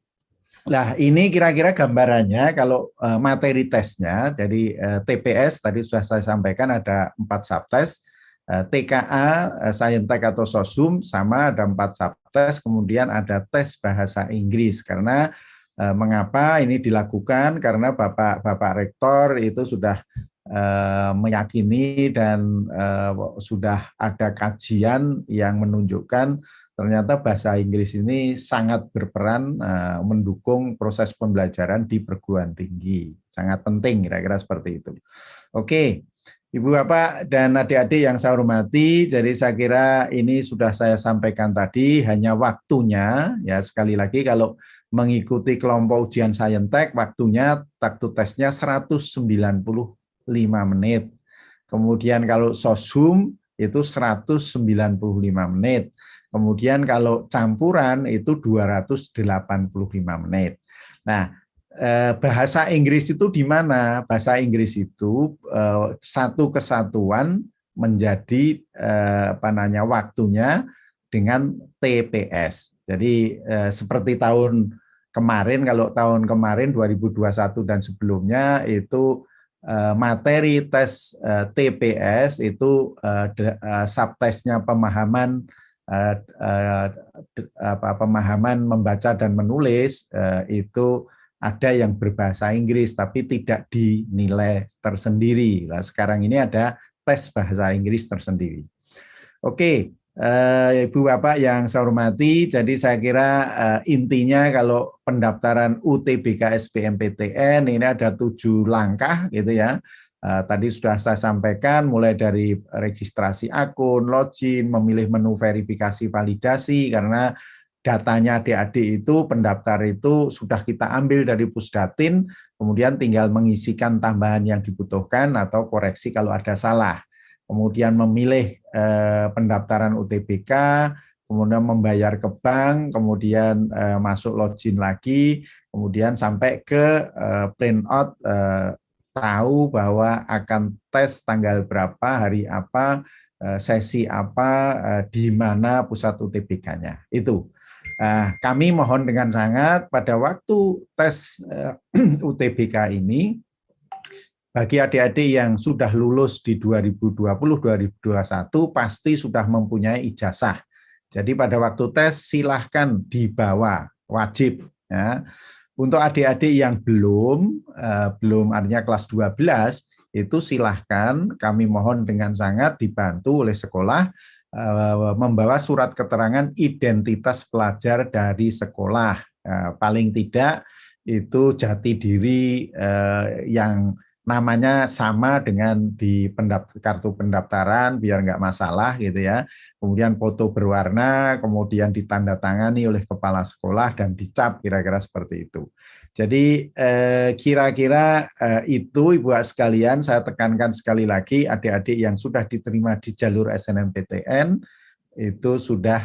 Nah, ini kira-kira gambarannya kalau materi tesnya. Jadi TPS tadi sudah saya sampaikan ada 4 subtes, TKA, Saintek atau Sosum sama ada 4 subtes, kemudian ada tes bahasa Inggris. Karena mengapa ini dilakukan? Karena Bapak Rektor itu sudah meyakini dan sudah ada kajian yang menunjukkan ternyata bahasa Inggris ini sangat berperan mendukung proses pembelajaran di perguruan tinggi. Sangat penting, kira-kira seperti itu. Oke, Ibu, Bapak, dan adik-adik yang saya hormati, jadi saya kira ini sudah saya sampaikan tadi, hanya waktunya, ya sekali lagi kalau mengikuti kelompok ujian Saintek, waktunya waktu tesnya 195 menit. Kemudian kalau Sosum itu 195 menit. Kemudian kalau campuran itu 285 menit. Nah, bahasa Inggris itu di mana? Bahasa Inggris itu satu kesatuan menjadi waktunya dengan TPS. Jadi seperti tahun kemarin, kalau tahun kemarin 2021 dan sebelumnya itu materi tes TPS itu subtesnya pemahaman membaca dan menulis itu ada yang berbahasa Inggris tapi tidak dinilai tersendiri. Nah, sekarang ini ada tes bahasa Inggris tersendiri. Oke, Ibu Bapak yang saya hormati, jadi saya kira intinya kalau pendaftaran UTBK SBMPTN ini ada 7 langkah gitu ya. Tadi sudah saya sampaikan mulai dari registrasi akun, login, memilih menu verifikasi validasi karena datanya adik-adik itu pendaftar itu sudah kita ambil dari Pusdatin, kemudian tinggal mengisikan tambahan yang dibutuhkan atau koreksi kalau ada salah. Kemudian memilih pendaftaran UTBK, kemudian membayar ke bank, kemudian masuk login lagi, kemudian sampai ke print out tahu bahwa akan tes tanggal berapa, hari apa, sesi apa, di mana pusat UTBK-nya. Itu. Kami mohon dengan sangat pada waktu tes UTBK ini, bagi adik-adik yang sudah lulus di 2020-2021 pasti sudah mempunyai ijazah. Jadi pada waktu tes silahkan dibawa, wajib. Ya. Untuk adik-adik yang belum artinya kelas 12, itu silahkan kami mohon dengan sangat dibantu oleh sekolah membawa surat keterangan identitas pelajar dari sekolah. Paling tidak itu jati diri yang namanya sama dengan di kartu pendaftaran biar nggak masalah gitu ya. Kemudian foto berwarna, kemudian ditandatangani oleh kepala sekolah dan dicap, kira-kira seperti itu. Jadi kira-kira itu Ibu sekalian, saya tekankan sekali lagi, adik-adik yang sudah diterima di jalur SNMPTN itu sudah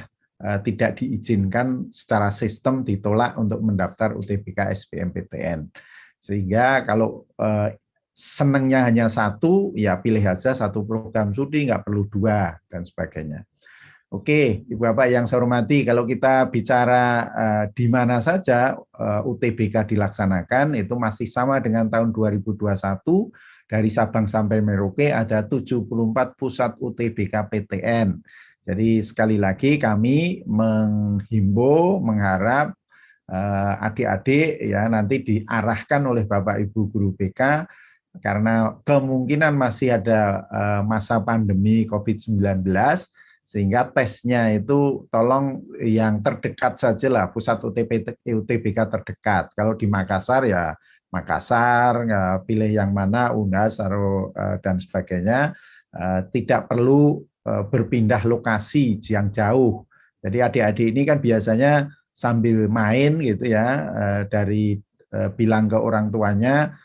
tidak diizinkan secara sistem, ditolak untuk mendaftar UTBK SBMPTN. Sehingga kalau senangnya hanya satu, ya pilih aja satu program studi, nggak perlu 2 dan sebagainya. Oke, Ibu Bapak yang saya hormati, kalau kita bicara di mana saja UTBK dilaksanakan, itu masih sama dengan tahun 2021, dari Sabang sampai Merauke ada 74 pusat UTBK PTN. Jadi sekali lagi kami menghimbau, mengharap adik-adik ya nanti diarahkan oleh Bapak Ibu guru BK, karena kemungkinan masih ada masa pandemi COVID-19, sehingga tesnya itu tolong yang terdekat saja lah, pusat UTBK terdekat. Kalau di Makassar ya Makassar, pilih yang mana, UNHAS dan sebagainya, tidak perlu berpindah lokasi yang jauh. Jadi adik-adik ini kan biasanya sambil main gitu ya, dari bilang ke orang tuanya,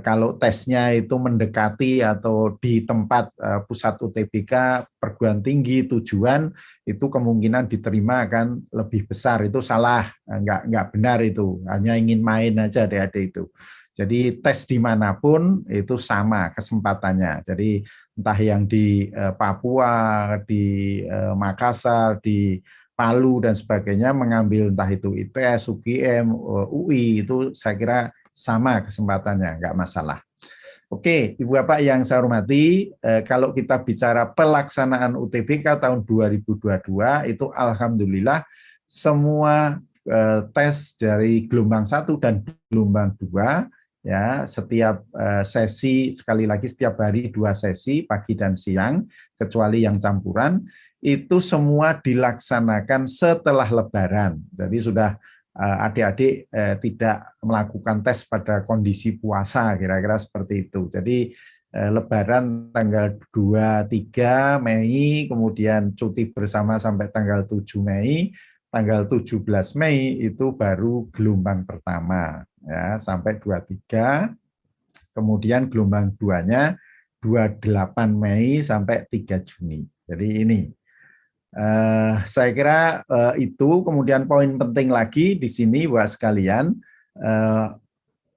kalau tesnya itu mendekati atau di tempat pusat UTBK perguruan tinggi tujuan, itu kemungkinan diterima akan lebih besar. Itu salah, nggak benar itu, hanya ingin main aja adik-adik itu. Jadi tes dimanapun itu sama kesempatannya. Jadi entah yang di Papua, di Makassar, di Palu dan sebagainya, mengambil entah itu ITS, UGM, UI, itu saya kira sama kesempatannya, nggak masalah. Oke, Ibu Bapak yang saya hormati, kalau kita bicara pelaksanaan UTBK tahun 2022, itu alhamdulillah semua tes dari gelombang 1 dan gelombang 2, ya, setiap sesi, sekali lagi setiap hari 2 sesi, pagi dan siang, kecuali yang campuran, itu semua dilaksanakan setelah Lebaran. Jadi sudah adik-adik tidak melakukan tes pada kondisi puasa, kira-kira seperti itu. Jadi Lebaran tanggal 23 Mei, kemudian cuti bersama sampai tanggal 7 Mei, tanggal 17 Mei itu baru gelombang pertama, ya, sampai 23, kemudian gelombang 2-nya 28 Mei sampai 3 Juni. Jadi ini. Saya kira itu. Kemudian poin penting lagi di sini buat sekalian,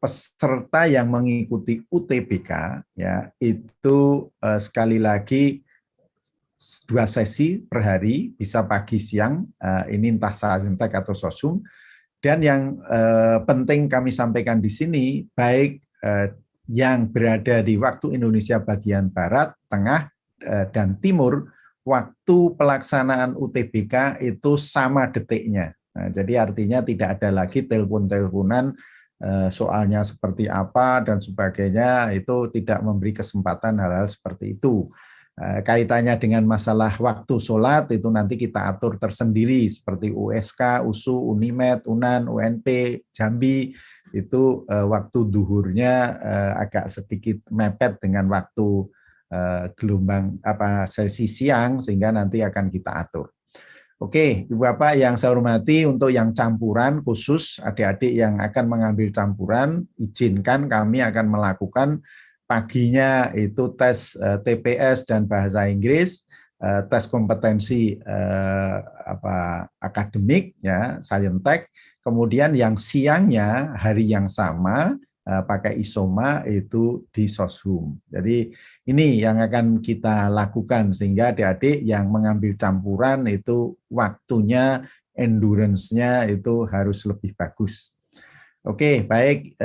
peserta yang mengikuti UTBK ya itu sekali lagi 2 sesi per hari, bisa pagi siang, ini entah Sajentek atau Sosum. Dan yang penting kami sampaikan di sini, baik yang berada di waktu Indonesia bagian Barat, Tengah, dan Timur, waktu pelaksanaan UTBK itu sama detiknya. Nah, jadi artinya tidak ada lagi telepon-teleponan, soalnya seperti apa dan sebagainya, itu tidak memberi kesempatan hal-hal seperti itu. Kaitannya dengan masalah waktu sholat itu nanti kita atur tersendiri, seperti USK, USU, UNIMED, UNAN, UNP, Jambi, itu waktu duhurnya agak sedikit mepet dengan waktu gelombang sesi siang, sehingga nanti akan kita atur. Oke, Ibu Bapak yang saya hormati, untuk yang campuran khusus adik-adik yang akan mengambil campuran, izinkan kami akan melakukan paginya itu tes TPS dan bahasa Inggris, tes kompetensi akademik ya, Sajentek. Kemudian yang siangnya hari yang sama pakai isoma itu di Soshum. Jadi ini yang akan kita lakukan, sehingga adik-adik yang mengambil campuran itu waktunya, endurance-nya itu harus lebih bagus. Oke, baik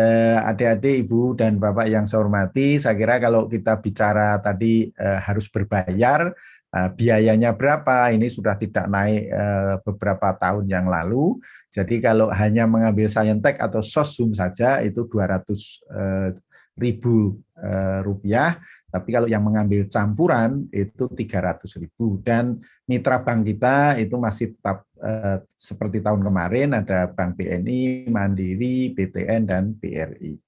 adik-adik, Ibu dan Bapak yang saya hormati, saya kira kalau kita bicara tadi harus berbayar, biayanya berapa, ini sudah tidak naik beberapa tahun yang lalu. Jadi kalau hanya mengambil Sajentek atau Sosum saja itu 200.000 rupiah, tapi kalau yang mengambil campuran itu 300.000. Dan mitra bank kita itu masih tetap seperti tahun kemarin, ada Bank BNI, Mandiri, BTN, dan BRI.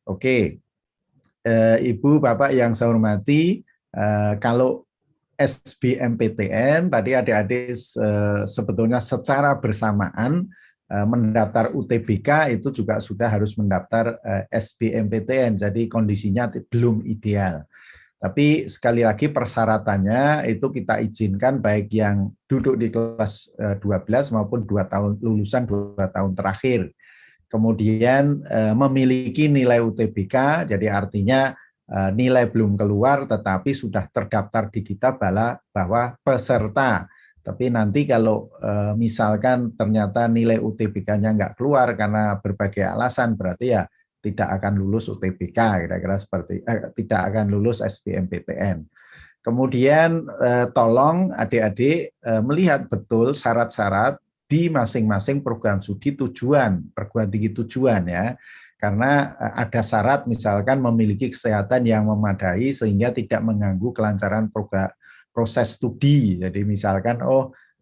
Oke, Ibu Bapak yang saya hormati, kalau SBMPTN tadi adik-adik sebetulnya secara bersamaan mendaftar UTBK itu juga sudah harus mendaftar SBMPTN, jadi kondisinya belum ideal. Tapi sekali lagi persyaratannya itu kita izinkan baik yang duduk di kelas 12 maupun 2 tahun lulusan 2 tahun terakhir. Kemudian memiliki nilai UTBK, jadi artinya nilai belum keluar tetapi sudah terdaftar di kita bahwa peserta Tapi nanti kalau misalkan ternyata nilai UTBK-nya nggak keluar karena berbagai alasan, berarti ya tidak akan lulus UTBK, kira-kira seperti tidak akan lulus SBMPTN. Kemudian tolong adik-adik melihat betul syarat-syarat di masing-masing program studi tujuan, perguruan tinggi tujuan ya. Karena ada syarat misalkan memiliki kesehatan yang memadai sehingga tidak mengganggu kelancaran proses studi. Jadi misalkan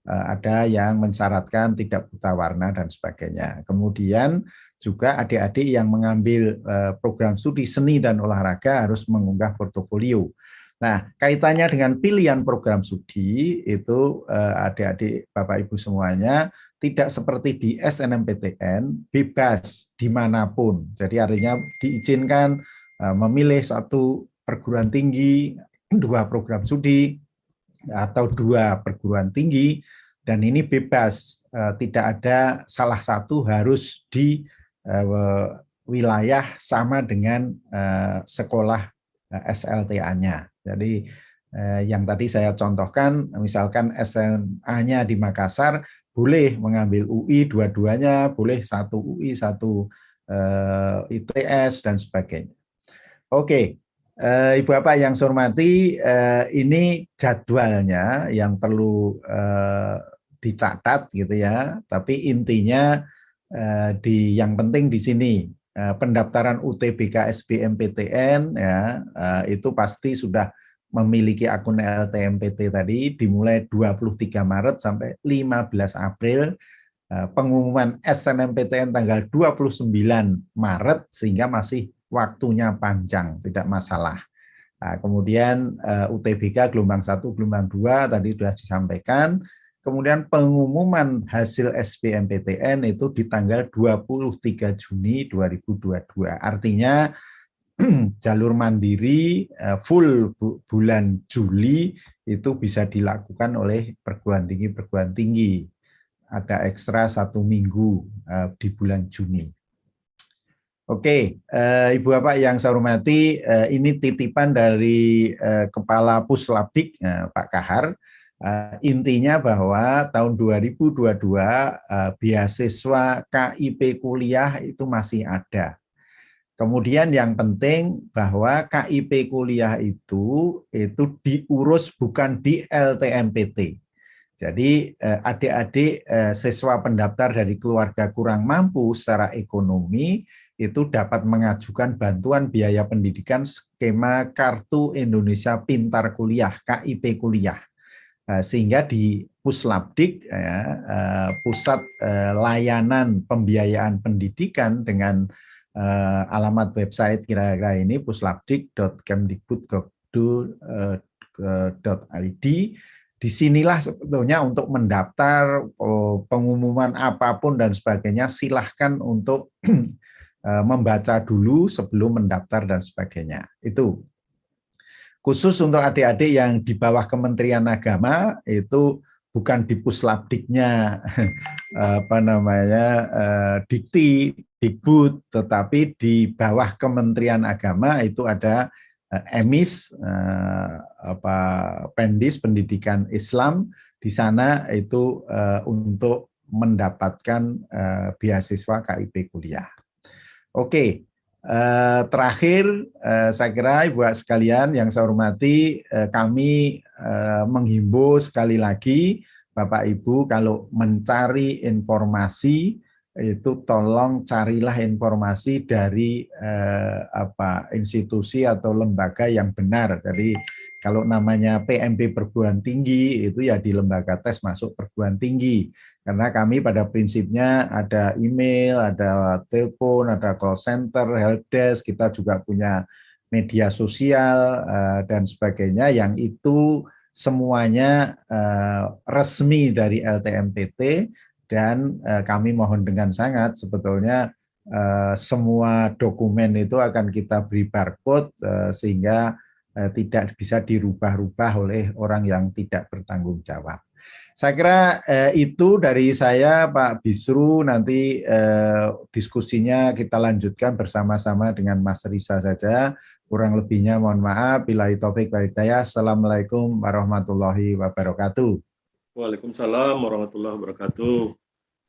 ada yang mensyaratkan tidak buta warna dan sebagainya. Kemudian juga adik-adik yang mengambil program studi seni dan olahraga harus mengunggah portofolio. Nah, kaitannya dengan pilihan program studi itu adik-adik Bapak Ibu semuanya tidak seperti di SNMPTN, bebas dimanapun. Jadi artinya diizinkan memilih satu perguruan tinggi, 2 program studi, atau 2 perguruan tinggi, dan ini bebas, tidak ada salah satu harus di wilayah sama dengan sekolah SLTA-nya. Jadi yang tadi saya contohkan, misalkan SMA-nya di Makassar, boleh mengambil UI dua-duanya, boleh 1 UI, 1 ITS, dan sebagainya. Oke. Ibu Bapak yang saya hormati, ini jadwalnya yang perlu dicatat gitu ya. Tapi intinya yang penting di sini pendaftaran UTBK SBMPTN ya itu pasti sudah memiliki akun LTMPT tadi dimulai 23 Maret sampai 15 April. Pengumuman SNMPTN tanggal 29 Maret sehingga masih waktunya panjang, tidak masalah. Nah, kemudian UTBK gelombang 1, gelombang 2 tadi sudah disampaikan. Kemudian pengumuman hasil SBMPTN itu di tanggal 23 Juni 2022. Artinya jalur mandiri full bulan Juli itu bisa dilakukan oleh perguruan tinggi. Ada ekstra 1 minggu di bulan Juni. Oke, Ibu Bapak yang saya hormati, ini titipan dari Kepala Puslabdik Pak Kahar. Intinya bahwa tahun 2022 beasiswa KIP kuliah itu masih ada. Kemudian yang penting bahwa KIP kuliah itu diurus bukan di LTMPT. Jadi adik-adik siswa pendaftar dari keluarga kurang mampu secara ekonomi itu dapat mengajukan bantuan biaya pendidikan skema Kartu Indonesia Pintar Kuliah, KIP kuliah. Sehingga di Puslabdik, Pusat Layanan Pembiayaan Pendidikan dengan alamat website kira-kira ini puslabdik.kemdikbud.go.id. Disinilah sebetulnya untuk mendaftar pengumuman apapun dan sebagainya, silahkan untuk membaca dulu sebelum mendaftar dan sebagainya. Itu khusus untuk adik-adik yang di bawah Kementerian Agama, itu bukan di Puslabdiknya Dikti, Dikbud, tetapi di bawah Kementerian Agama itu ada EMIS, Pendis Pendidikan Islam. Di sana itu untuk mendapatkan beasiswa KIP kuliah. Oke, terakhir saya kira Ibu sekalian yang saya hormati, kami menghimbau sekali lagi Bapak Ibu kalau mencari informasi itu tolong carilah informasi dari institusi atau lembaga yang benar. Jadi kalau namanya PMP perguruan tinggi itu ya di lembaga tes masuk perguruan tinggi. Karena kami pada prinsipnya ada email, ada telepon, ada call center, helpdesk, kita juga punya media sosial dan sebagainya yang itu semuanya resmi dari LTMPT. Dan kami mohon dengan sangat sebetulnya semua dokumen itu akan kita beri barcode sehingga tidak bisa dirubah-rubah oleh orang yang tidak bertanggung jawab. Saya kira itu dari saya Pak Bisru, nanti diskusinya kita lanjutkan bersama-sama dengan Mas Riza saja. Kurang lebihnya mohon maaf. Billahi taufik wal hidayah. Assalamualaikum warahmatullahi wabarakatuh. Waalaikumsalam warahmatullahi wabarakatuh.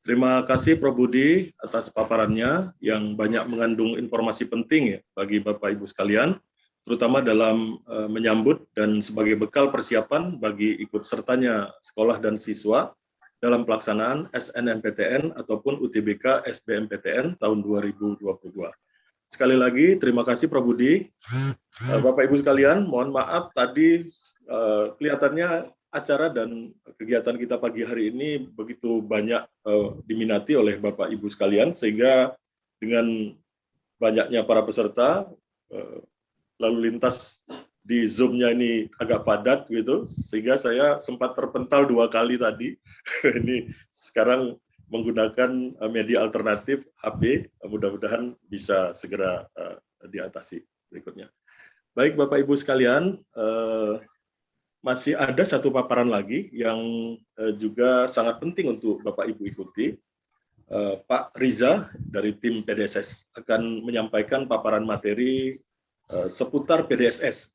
Terima kasih Prof. Budi atas paparannya yang banyak mengandung informasi penting ya bagi Bapak Ibu sekalian, terutama dalam menyambut dan sebagai bekal persiapan bagi ikut sertanya sekolah dan siswa dalam pelaksanaan SNMPTN ataupun UTBK SBMPTN tahun 2022. Sekali lagi terima kasih Prof. Budi. Bapak Ibu sekalian, mohon maaf tadi kelihatannya acara dan kegiatan kita pagi hari ini begitu banyak diminati oleh Bapak Ibu sekalian, sehingga dengan banyaknya para peserta, lalu lintas di Zoom-nya ini agak padat gitu, sehingga saya sempat terpental 2 kali tadi. Ini sekarang menggunakan media alternatif HP, mudah-mudahan bisa segera diatasi berikutnya. Baik Bapak Ibu sekalian, masih ada satu paparan lagi yang juga sangat penting untuk Bapak Ibu ikuti. Pak Riza dari tim PDSS akan menyampaikan paparan materi seputar PDSS.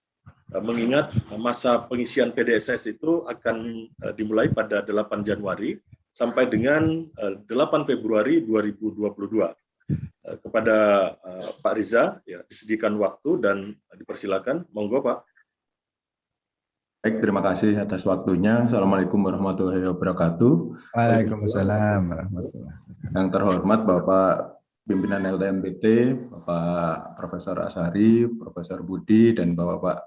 Mengingat masa pengisian PDSS itu akan dimulai pada 8 Januari sampai dengan 8 Februari 2022. Kepada Pak Riza ya disediakan waktu dan dipersilakan. Monggo Pak. Baik, terima kasih atas waktunya. Assalamualaikum warahmatullahi wabarakatuh. Waalaikumsalam warahmatullahi wabarakatuh. Yang terhormat Bapak Pimpinan LTMPT, Bapak Profesor Asari, Profesor Budi, dan Bapak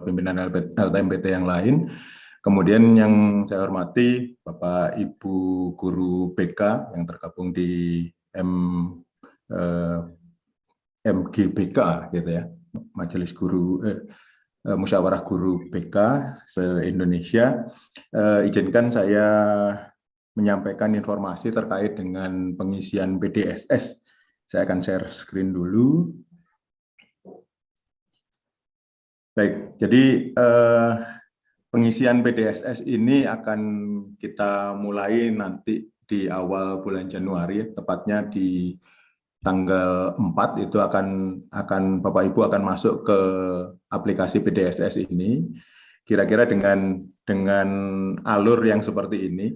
Pimpinan LTMPT yang lain. Kemudian yang saya hormati Bapak Ibu Guru BK yang tergabung di MGBK gitu ya, Majelis Guru Musyawarah Guru BK se-Indonesia. Izinkan saya menyampaikan informasi terkait dengan pengisian PDSS. Saya akan share screen dulu. Baik, jadi pengisian PDSS ini akan kita mulai nanti di awal bulan Januari, tepatnya di tanggal 4 itu akan Bapak Ibu akan masuk ke aplikasi PDSS ini, kira-kira dengan alur yang seperti ini.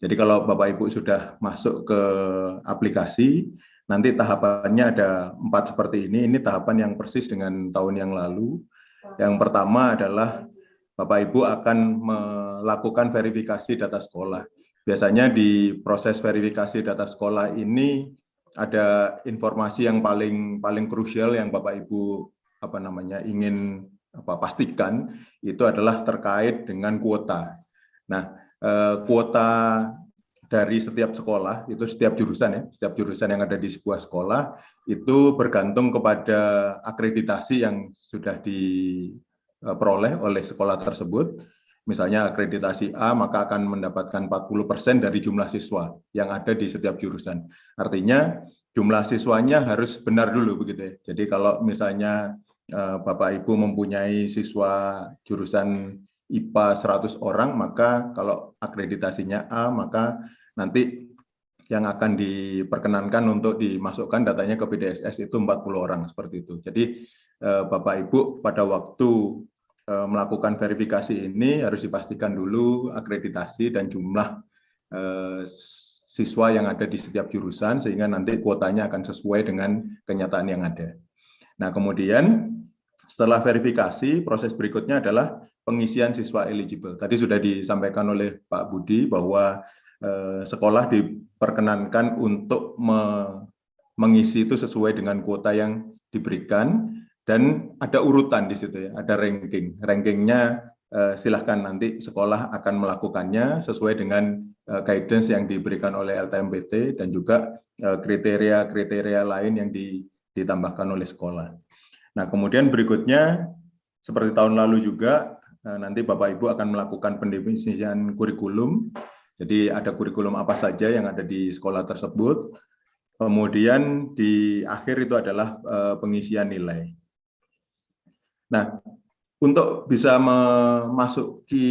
Jadi kalau Bapak Ibu sudah masuk ke aplikasi, nanti tahapannya ada 4 seperti ini. Ini tahapan yang persis dengan tahun yang lalu. Yang pertama adalah Bapak Ibu akan melakukan verifikasi data sekolah. Biasanya di proses verifikasi data sekolah ini ada informasi yang paling krusial yang Bapak Ibu ingin pastikan, itu adalah terkait dengan kuota. Nah, kuota dari setiap sekolah itu setiap jurusan yang ada di sebuah sekolah itu bergantung kepada akreditasi yang sudah diperoleh oleh sekolah tersebut. Misalnya akreditasi A, maka akan mendapatkan 40% dari jumlah siswa yang ada di setiap jurusan. Artinya jumlah siswanya harus benar dulu begitu ya. Jadi kalau misalnya Bapak Ibu mempunyai siswa jurusan IPA 100 orang, maka kalau akreditasinya A, maka nanti yang akan diperkenankan untuk dimasukkan datanya ke PDSS itu 40 orang seperti itu. Jadi Bapak Ibu pada waktu melakukan verifikasi ini harus dipastikan dulu akreditasi dan jumlah siswa yang ada di setiap jurusan sehingga nanti kuotanya akan sesuai dengan kenyataan yang ada. Nah, kemudian setelah verifikasi, proses berikutnya adalah pengisian siswa eligible. Tadi sudah disampaikan oleh Pak Budi bahwa sekolah diperkenankan untuk mengisi itu sesuai dengan kuota yang diberikan. Dan ada urutan di situ ya, ada ranking. Rankingnya silahkan nanti sekolah akan melakukannya sesuai dengan guidance yang diberikan oleh LTMPT dan juga kriteria-kriteria lain yang ditambahkan oleh sekolah. Nah, kemudian berikutnya seperti tahun lalu juga nanti Bapak Ibu akan melakukan pendefinisian kurikulum. Jadi ada kurikulum apa saja yang ada di sekolah tersebut. Kemudian di akhir itu adalah pengisian nilai. Nah, untuk bisa memasuki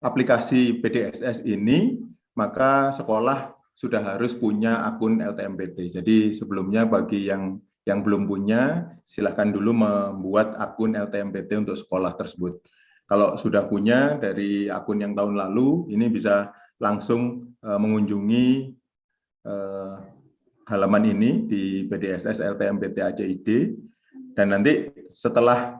aplikasi PDSS ini, maka sekolah sudah harus punya akun LTMPT. Jadi sebelumnya bagi yang belum punya, silakan dulu membuat akun LTMPT untuk sekolah tersebut. Kalau sudah punya dari akun yang tahun lalu, ini bisa langsung mengunjungi halaman ini di PDSS LPMPT ACID, dan nanti setelah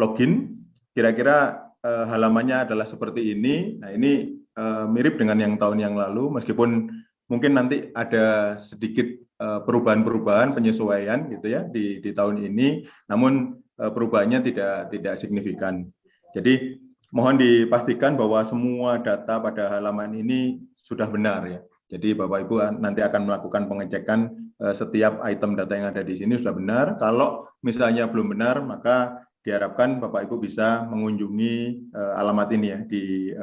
login, kira-kira halamannya adalah seperti ini. Nah, ini mirip dengan yang tahun yang lalu, meskipun mungkin nanti ada sedikit perubahan-perubahan, penyesuaian gitu ya di tahun ini, namun perubahannya tidak signifikan. Jadi mohon dipastikan bahwa semua data pada halaman ini sudah benar ya. Jadi Bapak Ibu nanti akan melakukan pengecekan setiap item data yang ada di sini sudah benar. Kalau misalnya belum benar, maka diharapkan Bapak Ibu bisa mengunjungi alamat ini ya di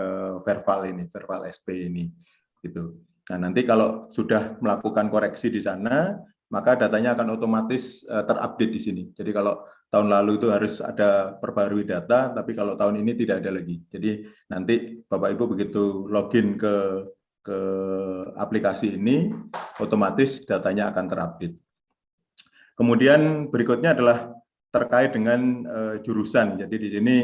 Verval ini, Verval SP ini. Gitu. Nah, nanti kalau sudah melakukan koreksi di sana, maka datanya akan otomatis terupdate di sini. Jadi kalau tahun lalu itu harus ada perbarui data, tapi kalau tahun ini tidak ada lagi. Jadi nanti Bapak Ibu begitu login ke aplikasi ini, otomatis datanya akan terupdate. Kemudian berikutnya adalah terkait dengan jurusan. Jadi di sini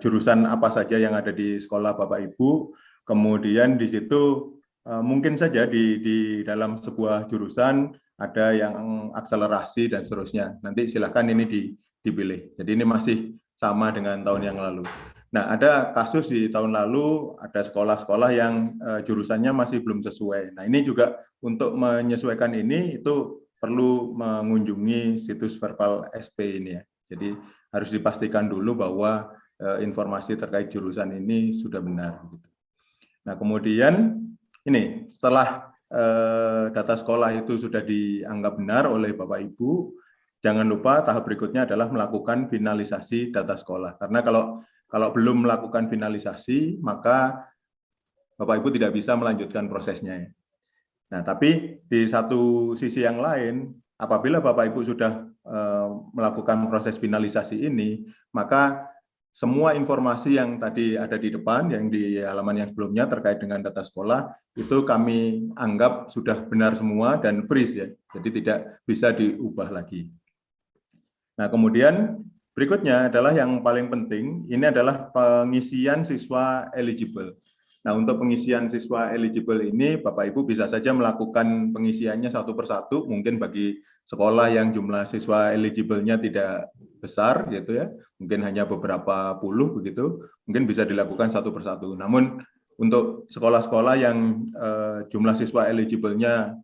jurusan apa saja yang ada di sekolah Bapak Ibu. Kemudian di situ mungkin saja di dalam sebuah jurusan ada yang akselerasi dan seterusnya. Nanti silakan ini dipilih. Jadi ini masih sama dengan tahun yang lalu. Nah, ada kasus di tahun lalu, ada sekolah-sekolah yang jurusannya masih belum sesuai. Nah, ini juga untuk menyesuaikan ini, itu perlu mengunjungi situs Verval SP ini ya. Jadi harus dipastikan dulu bahwa informasi terkait jurusan ini sudah benar. Nah, kemudian ini setelah data sekolah itu sudah dianggap benar oleh Bapak Ibu, jangan lupa tahap berikutnya adalah melakukan finalisasi data sekolah. Karena kalau belum melakukan finalisasi, maka Bapak Ibu tidak bisa melanjutkan prosesnya. Nah, tapi di satu sisi yang lain, apabila Bapak Ibu sudah melakukan proses finalisasi ini, maka semua informasi yang tadi ada di depan, yang di halaman yang sebelumnya terkait dengan data sekolah, itu kami anggap sudah benar semua dan freeze ya, jadi tidak bisa diubah lagi. Nah, kemudian berikutnya adalah yang paling penting, ini adalah pengisian siswa eligible. Nah, untuk pengisian siswa eligible ini, Bapak Ibu bisa saja melakukan pengisiannya satu persatu, mungkin bagi sekolah yang jumlah siswa eligible-nya tidak besar, gitu ya, mungkin hanya beberapa puluh begitu, mungkin bisa dilakukan satu persatu. Namun, untuk sekolah-sekolah yang jumlah siswa eligible-nya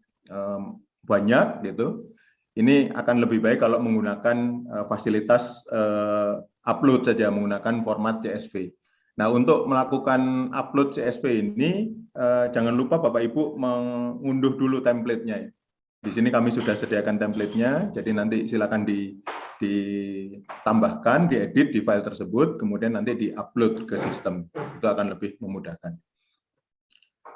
banyak, gitu, ini akan lebih baik kalau menggunakan fasilitas upload saja, menggunakan format CSV. Nah, untuk melakukan upload CSV ini, jangan lupa Bapak Ibu mengunduh dulu template-nya. Di sini kami sudah sediakan template-nya, jadi nanti silakan ditambahkan, diedit di file tersebut, kemudian nanti di-upload ke sistem. Itu akan lebih memudahkan.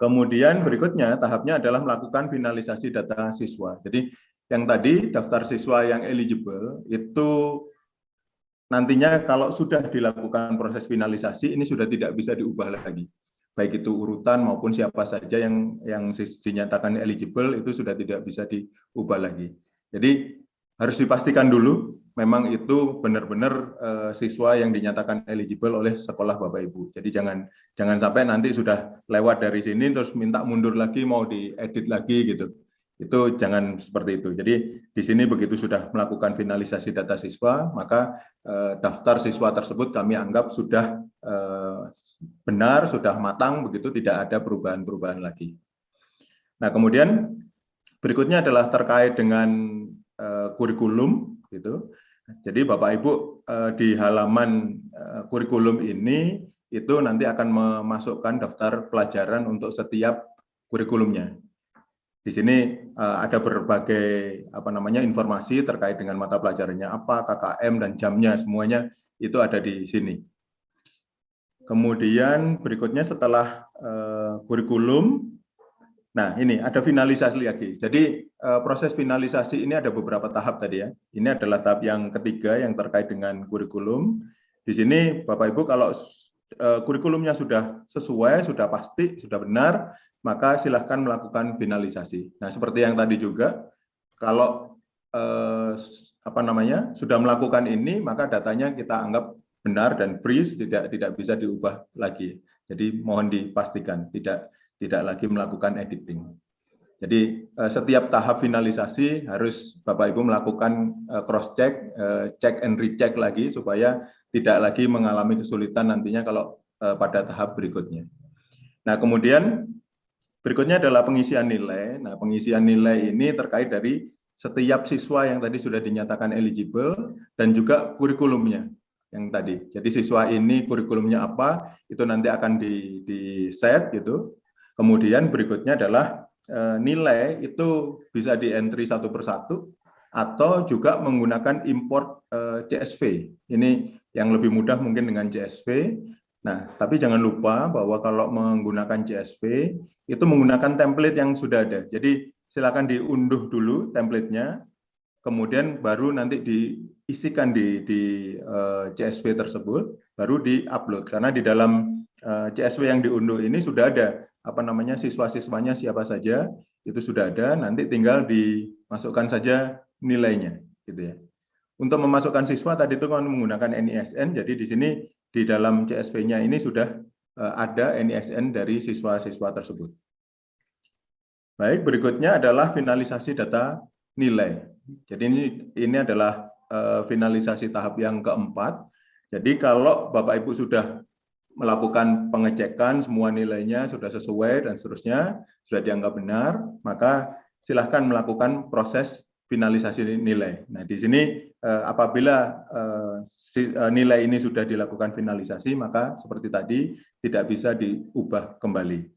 Kemudian berikutnya, tahapnya adalah melakukan finalisasi data siswa. Jadi, yang tadi daftar siswa yang eligible itu nantinya kalau sudah dilakukan proses finalisasi ini sudah tidak bisa diubah lagi. Baik itu urutan maupun siapa saja yang dinyatakan eligible itu sudah tidak bisa diubah lagi. Jadi harus dipastikan dulu memang itu benar-benar siswa yang dinyatakan eligible oleh sekolah Bapak Ibu. Jadi jangan sampai nanti sudah lewat dari sini terus minta mundur lagi mau diedit lagi gitu. Itu jangan seperti itu. Jadi di sini begitu sudah melakukan finalisasi data siswa, maka daftar siswa tersebut kami anggap sudah benar, sudah matang, begitu tidak ada perubahan-perubahan lagi. Nah, kemudian berikutnya adalah terkait dengan kurikulum, gitu. Jadi Bapak Ibu di halaman kurikulum ini itu nanti akan memasukkan daftar pelajaran untuk setiap kurikulumnya. Di sini ada berbagai informasi terkait dengan mata pelajarannya apa, KKM dan jamnya semuanya itu ada di sini. Kemudian berikutnya setelah kurikulum, nah ini ada finalisasi lagi. Jadi proses finalisasi ini ada beberapa tahap tadi ya. Ini adalah tahap yang ketiga yang terkait dengan kurikulum. Di sini Bapak Ibu kalau kurikulumnya sudah sesuai, sudah pasti, sudah benar, maka silahkan melakukan finalisasi. Nah, seperti yang tadi juga, kalau sudah melakukan ini, maka datanya kita anggap benar dan freeze, tidak bisa diubah lagi. Jadi mohon dipastikan tidak lagi melakukan editing. Jadi setiap tahap finalisasi harus Bapak Ibu melakukan cross check, check and recheck lagi supaya tidak lagi mengalami kesulitan nantinya kalau pada tahap berikutnya. Nah, kemudian berikutnya adalah pengisian nilai. Nah, pengisian nilai ini terkait dari setiap siswa yang tadi sudah dinyatakan eligible dan juga kurikulumnya yang tadi. Jadi siswa ini kurikulumnya apa, itu nanti akan di set gitu. Kemudian berikutnya adalah nilai itu bisa di entry satu persatu atau juga menggunakan import CSV. Ini yang lebih mudah mungkin dengan CSV. Nah, tapi jangan lupa bahwa kalau menggunakan CSV itu menggunakan template yang sudah ada. Jadi silakan diunduh dulu template-nya, kemudian baru nanti diisikan di CSV tersebut, baru di-upload. Karena di dalam CSV yang diunduh ini sudah ada siswa-siswanya siapa saja, itu sudah ada, nanti tinggal dimasukkan saja nilainya gitu ya. Untuk memasukkan siswa tadi itu kan menggunakan NISN, jadi di sini di dalam CSV-nya ini sudah ada NISN dari siswa-siswa tersebut. Baik, berikutnya adalah finalisasi data nilai. Jadi ini adalah finalisasi tahap yang keempat. Jadi kalau Bapak Ibu sudah melakukan pengecekan semua nilainya sudah sesuai dan seterusnya, sudah dianggap benar, maka silahkan melakukan proses finalisasi nilai. Nah, di sini apabila nilai ini sudah dilakukan finalisasi, maka seperti tadi tidak bisa diubah kembali.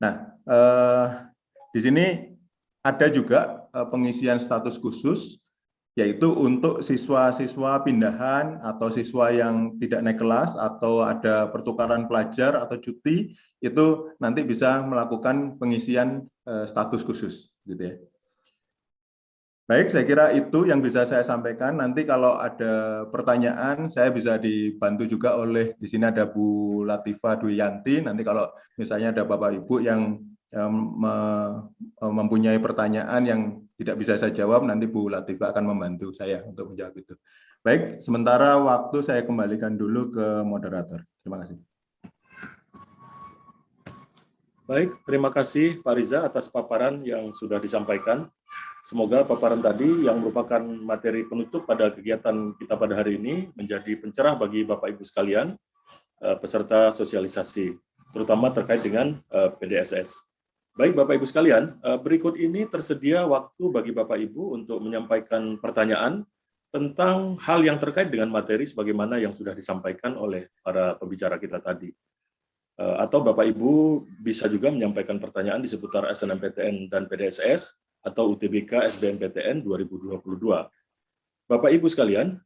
Nah, di sini ada juga pengisian status khusus, yaitu untuk siswa-siswa pindahan atau siswa yang tidak naik kelas atau ada pertukaran pelajar atau cuti, itu nanti bisa melakukan pengisian status khusus, gitu ya. Baik, saya kira itu yang bisa saya sampaikan. Nanti kalau ada pertanyaan, saya bisa dibantu juga oleh, di sini ada Bu Latifah Duyanti. Nanti kalau misalnya ada Bapak Ibu yang mempunyai pertanyaan yang tidak bisa saya jawab, nanti Bu Latifah akan membantu saya untuk menjawab itu. Baik, sementara waktu saya kembalikan dulu ke moderator. Terima kasih. Baik, terima kasih Pak Riza atas paparan yang sudah disampaikan. Semoga paparan tadi yang merupakan materi penutup pada kegiatan kita pada hari ini menjadi pencerah bagi Bapak Ibu sekalian, peserta sosialisasi, terutama terkait dengan PDSS. Baik Bapak Ibu sekalian, berikut ini tersedia waktu bagi Bapak Ibu untuk menyampaikan pertanyaan tentang hal yang terkait dengan materi sebagaimana yang sudah disampaikan oleh para pembicara kita tadi. Atau Bapak Ibu bisa juga menyampaikan pertanyaan di seputar SNMPTN dan PDSS atau UTBK SBMPTN 2022. Bapak Ibu sekalian,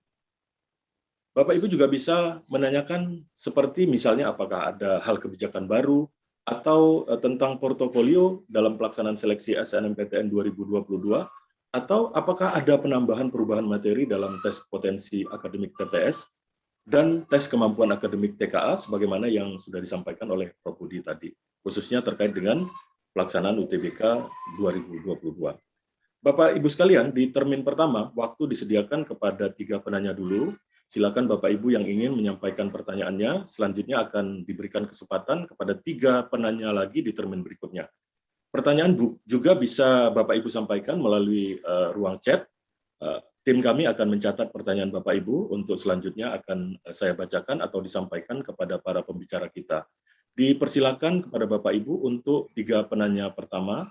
Bapak Ibu juga bisa menanyakan seperti misalnya apakah ada hal kebijakan baru atau tentang portofolio dalam pelaksanaan seleksi SNMPTN 2022 atau apakah ada penambahan perubahan materi dalam tes potensi akademik TPS dan tes kemampuan akademik TKA sebagaimana yang sudah disampaikan oleh Prof. Budi tadi, khususnya terkait dengan pelaksanaan UTBK 2022. Bapak Ibu sekalian, di termin pertama waktu disediakan kepada 3 penanya dulu. Silakan Bapak Ibu yang ingin menyampaikan pertanyaannya, selanjutnya akan diberikan kesempatan kepada 3 penanya lagi di termin berikutnya. Pertanyaan juga bisa Bapak Ibu sampaikan melalui ruang chat. Tim kami akan mencatat pertanyaan Bapak Ibu untuk selanjutnya akan saya bacakan atau disampaikan kepada para pembicara kita. Dipersilakan kepada Bapak Ibu untuk 3 penanya pertama.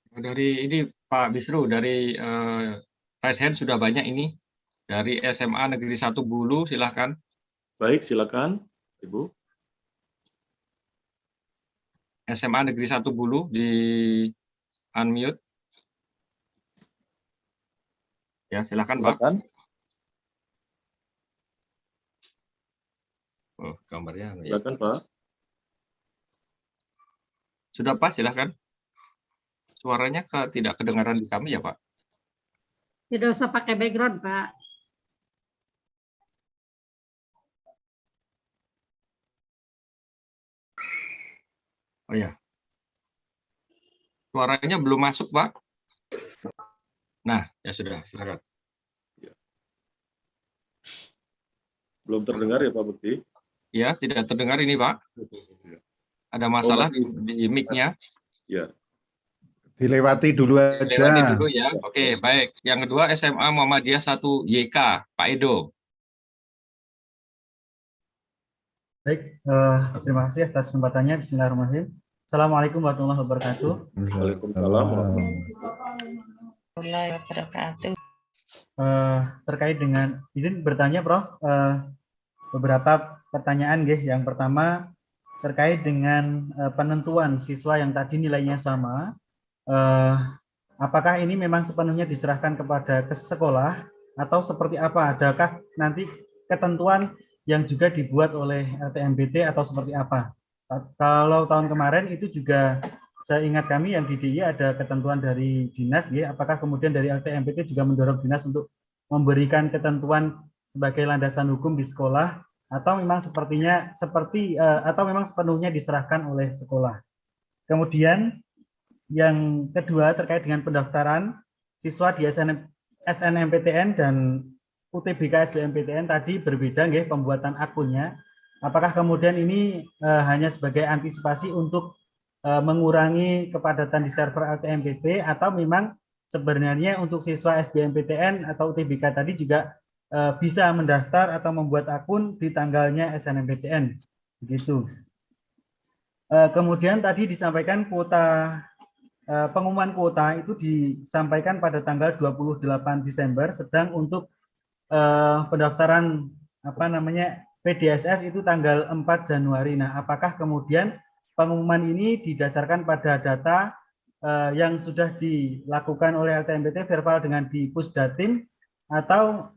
Dari ini Pak Bisru, dari raise hand sudah banyak ini. Dari SMA Negeri 1 Bulu, silahkan. Baik, silakan Ibu. SMA Negeri 1 Bulu, di unmute. Ya, silakan Pak. Oh, gambarnya. Silakan Pak. Sudah pas, silakan. Suaranya tidak kedengaran di kami ya Pak? Tidak usah pakai background Pak. Oh ya. Suaranya belum masuk Pak. Nah, ya sudah, silakan. Belum terdengar ya Pak Bekti? Ya, tidak terdengar ini Pak. Ada masalah di mic-nya. Ya. Dilewati dulu Lewati aja. dulu ya. Oke, baik. Yang kedua SMA Muhammadiyah 1 YK, Pak Edo. Baik, terima kasih atas kesempatannya. Bismillahirrahmanirrahim. Assalamualaikum warahmatullahi wabarakatuh. Waalaikumsalam. Warahmatullahi wabarakatuh. Terkait dengan izin bertanya, Prof. Beberapa pertanyaan, nggih. Yang pertama terkait dengan penentuan siswa yang tadi nilainya sama. Apakah ini memang sepenuhnya diserahkan kepada sekolah atau seperti apa? Adakah nanti ketentuan yang juga dibuat oleh LTMBT atau seperti apa? Kalau tahun kemarin itu juga saya ingat kami yang di DIY ada ketentuan dari dinas, ya. Apakah kemudian dari LTMBT juga mendorong dinas untuk memberikan ketentuan sebagai landasan hukum di sekolah, atau memang atau memang sepenuhnya diserahkan oleh sekolah? Kemudian yang kedua terkait dengan pendaftaran siswa di SNMPTN dan UTBK SBMPTN tadi berbeda, nggih, pembuatan akunnya. Apakah kemudian ini hanya sebagai antisipasi untuk mengurangi kepadatan di server LTMPT, atau memang sebenarnya untuk siswa SBMPTN atau UTBK tadi juga bisa mendaftar atau membuat akun di tanggalnya SNMPTN, begitu. Kemudian tadi disampaikan pengumuman kuota itu disampaikan pada tanggal 28 Desember, sedang untuk pendaftaran PDSS itu tanggal 4 Januari. Nah, apakah kemudian pengumuman ini didasarkan pada data yang sudah dilakukan oleh LTMPT verbal dengan di Pusdatin, atau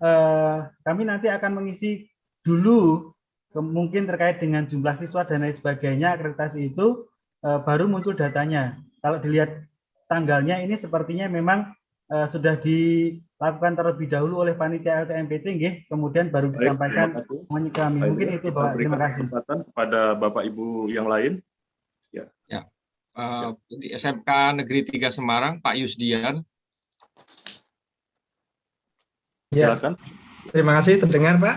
kami nanti akan mengisi dulu mungkin terkait dengan jumlah siswa dan lain sebagainya, akreditasi itu baru muncul datanya. Kalau dilihat tanggalnya ini sepertinya memang sudah dilakukan terlebih dahulu oleh panitia LTMPT, nggih, kemudian baru disampaikan ke kami. Mungkin itu, Pak. Terima kasih. Kesempatan kepada Bapak Ibu yang lain. Ya. Di SMK Negeri 3 Semarang, Pak Yusdian. Ya. Silakan. Terima kasih, terdengar Pak?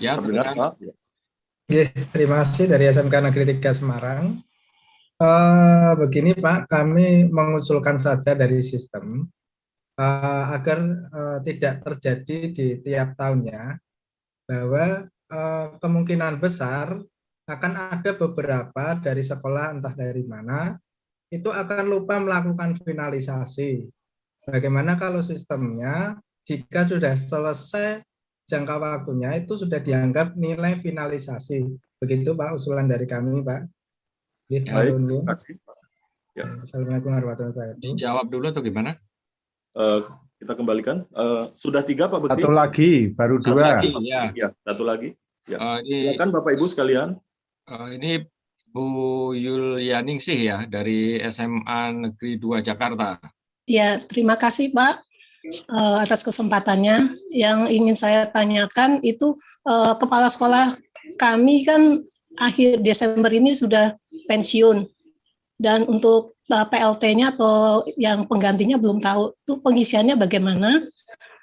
Ya, terdengar Pak. Ya, terima kasih dari SMK Negeri 3 Semarang. Begini Pak, kami mengusulkan saja dari sistem agar tidak terjadi di tiap tahunnya, bahwa kemungkinan besar akan ada beberapa dari sekolah entah dari mana itu akan lupa melakukan finalisasi. Bagaimana kalau sistemnya jika sudah selesai jangka waktunya itu sudah dianggap nilai finalisasi. Begitu Pak usulan dari kami, Pak. Baik, terima kasih. Ya. Assalamualaikum warahmatullahi wabarakatuh. Dijawab dulu atau gimana? Kita kembalikan. Sudah 3 Pak Bekti? Satu lagi, baru 2. Lagi, ya. Ya, satu lagi. Ya. Ini, silakan Bapak Ibu sekalian. Ini Bu Yulianingsih ya dari SMA Negeri 2 Jakarta. Ya, terima kasih Pak atas kesempatannya. Yang ingin saya tanyakan itu kepala sekolah kami kan akhir Desember ini sudah pensiun, dan untuk PLT-nya atau yang penggantinya belum tahu itu pengisiannya bagaimana.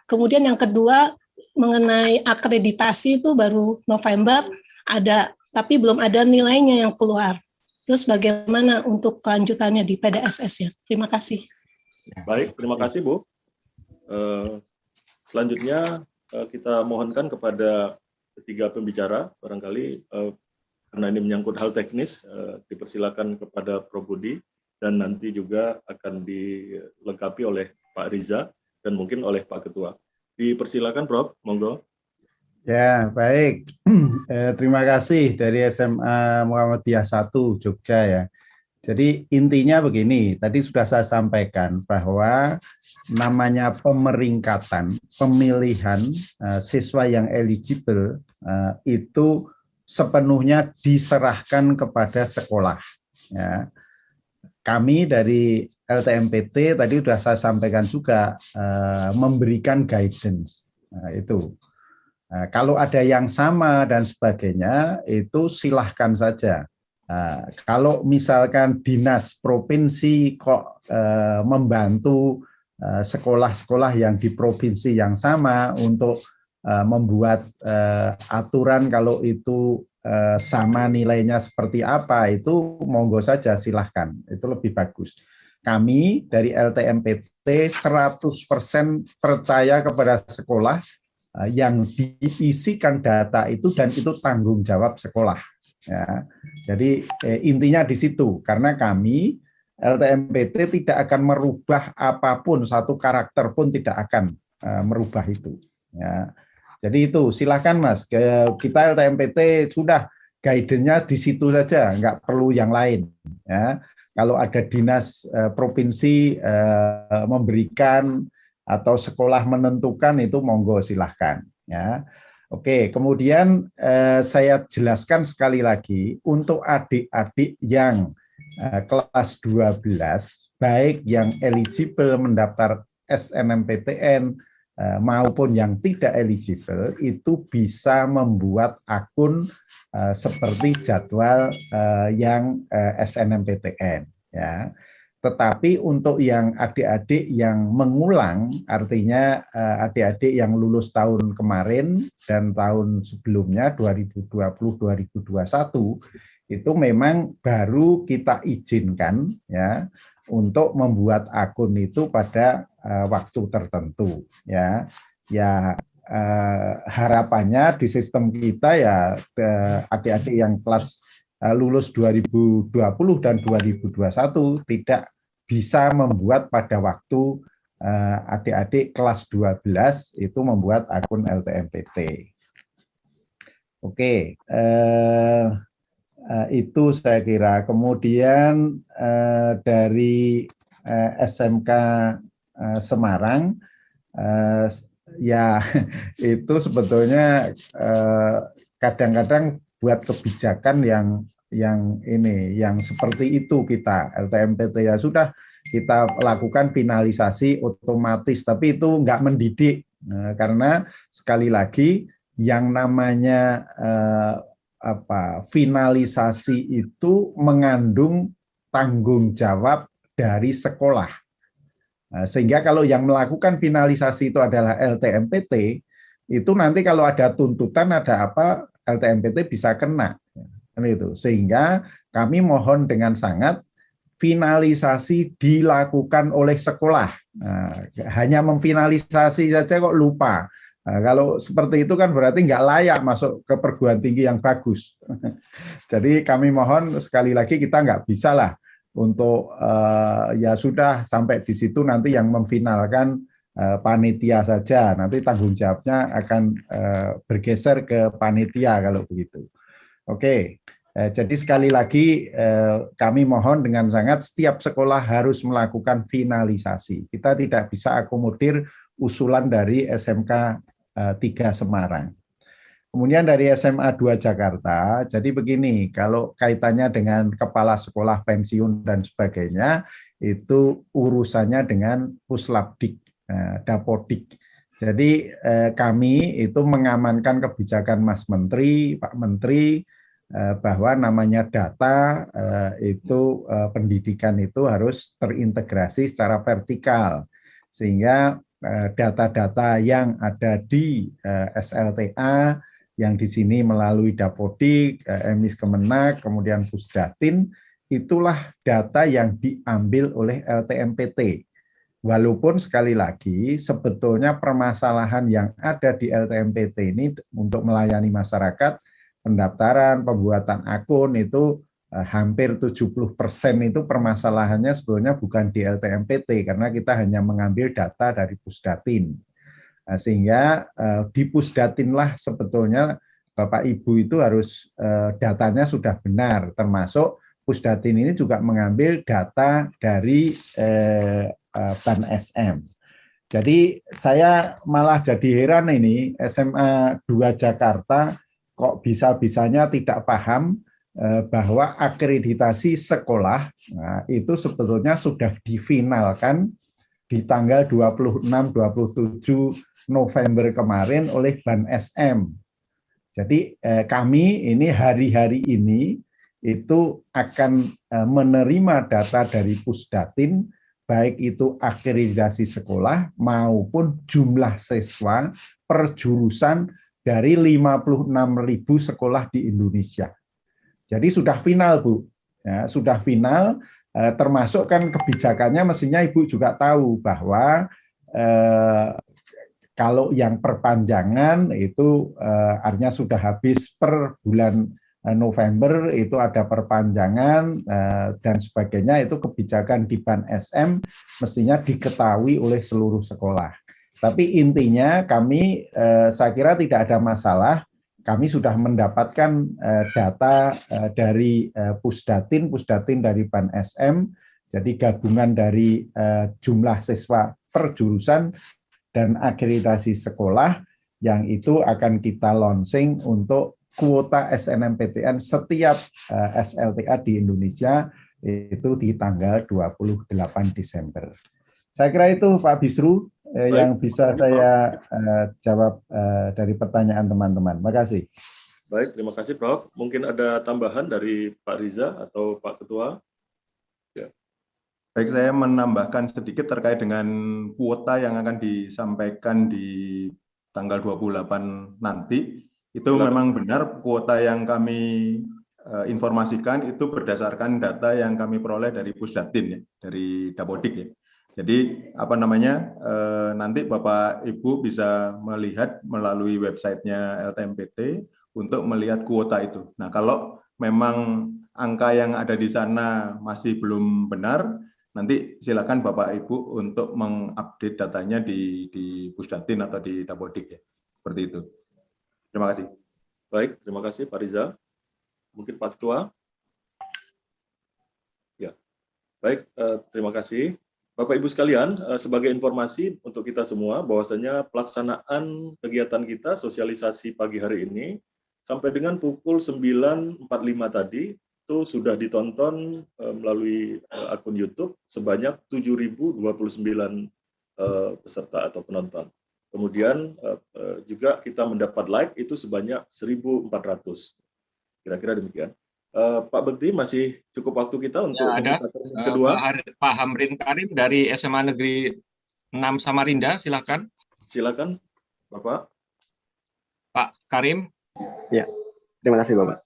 Kemudian yang kedua mengenai akreditasi itu baru November ada, tapi belum ada nilainya yang keluar. Terus bagaimana untuk kelanjutannya di PDSS ya? Terima kasih. Baik, terima kasih Bu. Selanjutnya kita mohonkan kepada ketiga pembicara, barangkali karena ini menyangkut hal teknis, dipersilakan kepada Prof. Budi, dan nanti juga akan dilengkapi oleh Pak Riza dan mungkin oleh Pak Ketua. Dipersilakan Prof, monggo. Ya, baik. Terima kasih dari SMA Muhammadiyah 1 Jogja ya. Jadi intinya begini, tadi sudah saya sampaikan bahwa namanya pemeringkatan, pemilihan siswa yang eligible itu sepenuhnya diserahkan kepada sekolah. Ya. Kami dari LTMPT tadi sudah saya sampaikan juga memberikan guidance. Itu. Kalau ada yang sama dan sebagainya, itu silahkan saja. Kalau misalkan dinas provinsi kok membantu sekolah-sekolah yang di provinsi yang sama untuk membuat aturan kalau itu sama nilainya seperti apa, itu monggo saja, silahkan, itu lebih bagus. Kami dari LTMPT 100% percaya kepada sekolah yang diisikan data itu dan itu tanggung jawab sekolah. Ya. Jadi intinya di situ, karena kami LTMPT tidak akan merubah apapun, satu karakter pun tidak akan merubah itu. Ya. Jadi itu silakan Mas, kita LTMPT sudah guidance-nya di situ saja, nggak perlu yang lain. Ya. Kalau ada dinas provinsi memberikan atau sekolah menentukan, itu monggo silahkan. Ya. Oke, kemudian saya jelaskan sekali lagi untuk adik-adik yang kelas 12, baik yang eligible mendaftar SNMPTN maupun yang tidak eligible, itu bisa membuat akun seperti jadwal yang SNMPTN. Ya. Tetapi untuk yang adik-adik yang mengulang, artinya adik-adik yang lulus tahun kemarin dan tahun sebelumnya 2020-2021, itu memang baru kita izinkan ya untuk membuat akun itu pada waktu tertentu ya. Harapannya di sistem kita ya adik-adik yang kelas lulus 2020 dan 2021 tidak bisa membuat pada waktu adik-adik kelas 12 itu membuat akun LTMPT. Oke, itu saya kira. Kemudian dari SMK Semarang, ya itu sebetulnya kadang-kadang buat kebijakan yang seperti itu kita LTMPT ya sudah kita lakukan finalisasi otomatis, tapi itu nggak mendidik karena sekali lagi yang namanya finalisasi itu mengandung tanggung jawab dari sekolah. Sehingga kalau yang melakukan finalisasi itu adalah LTMPT, itu nanti kalau ada tuntutan ada apa, LTMPT bisa kena. Itu. Sehingga kami mohon dengan sangat finalisasi dilakukan oleh sekolah. Hanya memfinalisasi saja kok lupa. Kalau seperti itu kan berarti nggak layak masuk ke perguruan tinggi yang bagus. Jadi kami mohon sekali lagi kita nggak bisa lah untuk ya sudah sampai di situ nanti yang memfinalkan panitia saja. Nanti tanggung jawabnya akan bergeser ke panitia kalau begitu. Oke, jadi sekali lagi kami mohon dengan sangat setiap sekolah harus melakukan finalisasi. Kita tidak bisa akomodir usulan dari SMK 3 Semarang. Kemudian dari SMA 2 Jakarta, jadi begini, kalau kaitannya dengan kepala sekolah pensiun dan sebagainya, itu urusannya dengan Puslapdik, Dapodik. Jadi kami itu mengamankan kebijakan Mas Menteri, Pak Menteri, bahwa namanya data itu pendidikan itu harus terintegrasi secara vertikal, sehingga data-data yang ada di SLTA yang di sini melalui Dapodik, Emis Kemenak, kemudian Pusdatin, itulah data yang diambil oleh LTMPT. Walaupun sekali lagi sebetulnya permasalahan yang ada di LTMPT ini untuk melayani masyarakat, pendaftaran, pembuatan akun itu hampir 70% itu permasalahannya sebetulnya bukan di LTMPT karena kita hanya mengambil data dari Pusdatin. Sehingga di Pusdatinlah sebetulnya Bapak Ibu itu harus datanya sudah benar, termasuk Pusdatin ini juga mengambil data dari Ban SM. Jadi saya malah jadi heran ini SMA 2 Jakarta kok bisa-bisanya tidak paham bahwa akreditasi sekolah itu sebetulnya sudah difinalkan di tanggal 26-27 November kemarin oleh Ban SM. Jadi kami ini hari-hari ini itu akan menerima data dari Pusdatin baik itu akreditasi sekolah maupun jumlah siswa per jurusan dari 56.000 sekolah di Indonesia. Jadi sudah final, Bu. Ya, sudah final, termasuk kan kebijakannya mestinya Ibu juga tahu bahwa kalau yang perpanjangan itu artinya sudah habis per bulan November, itu ada perpanjangan dan sebagainya, itu kebijakan di Ban SM mestinya diketahui oleh seluruh sekolah. Tapi intinya kami, saya kira tidak ada masalah, kami sudah mendapatkan data dari Pusdatin dari Ban SM, jadi gabungan dari jumlah siswa per jurusan dan akreditasi sekolah yang itu akan kita launching untuk kuota SNMPTN setiap SLTA di Indonesia itu di tanggal 28 Desember. Saya kira itu Pak Bisru yang bisa saya jawab dari pertanyaan teman-teman. Terima kasih. Baik, terima kasih Prof. Mungkin ada tambahan dari Pak Riza atau Pak Ketua? Ya. Baik, saya menambahkan sedikit terkait dengan kuota yang akan disampaikan di tanggal 28 nanti. Itu Silakan. memang benar, kuota yang kami informasikan itu berdasarkan data yang kami peroleh dari Pusdatin, ya, dari Dapodik. Ya. Jadi nanti Bapak Ibu bisa melihat melalui websitenya LTMPT untuk melihat kuota itu. Nah, kalau memang angka yang ada di sana masih belum benar, nanti silakan Bapak Ibu untuk mengupdate datanya di Pusdatin atau di Dapodik, ya. Seperti itu. Terima kasih. Baik, terima kasih Pak Riza. Mungkin Pak Ketua? Ya, baik, terima kasih. Bapak Ibu sekalian, sebagai informasi untuk kita semua, bahwasanya pelaksanaan kegiatan kita sosialisasi pagi hari ini, sampai dengan pukul 9.45 tadi, itu sudah ditonton melalui akun YouTube sebanyak 7.029 peserta atau penonton. Kemudian juga kita mendapat like itu sebanyak 1.400. Kira-kira demikian. Pak Bekti, masih cukup waktu kita untuk ada kedua. Pak Hamrin Karim dari SMA Negeri 6 Samarinda, silakan. Silakan, Bapak. Pak Karim. Ya, terima kasih Bapak.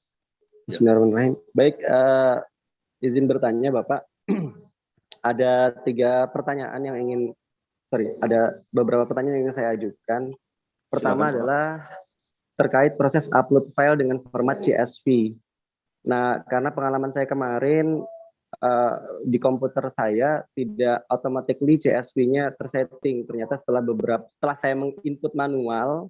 Bismillahirrahmanirrahim. Baik, izin bertanya Bapak. Ada ada beberapa pertanyaan yang ingin saya ajukan. Pertama adalah terkait proses upload file dengan format CSV. Nah, karena pengalaman saya kemarin di komputer saya tidak automatically CSV-nya tersetting. Ternyata setelah saya menginput manual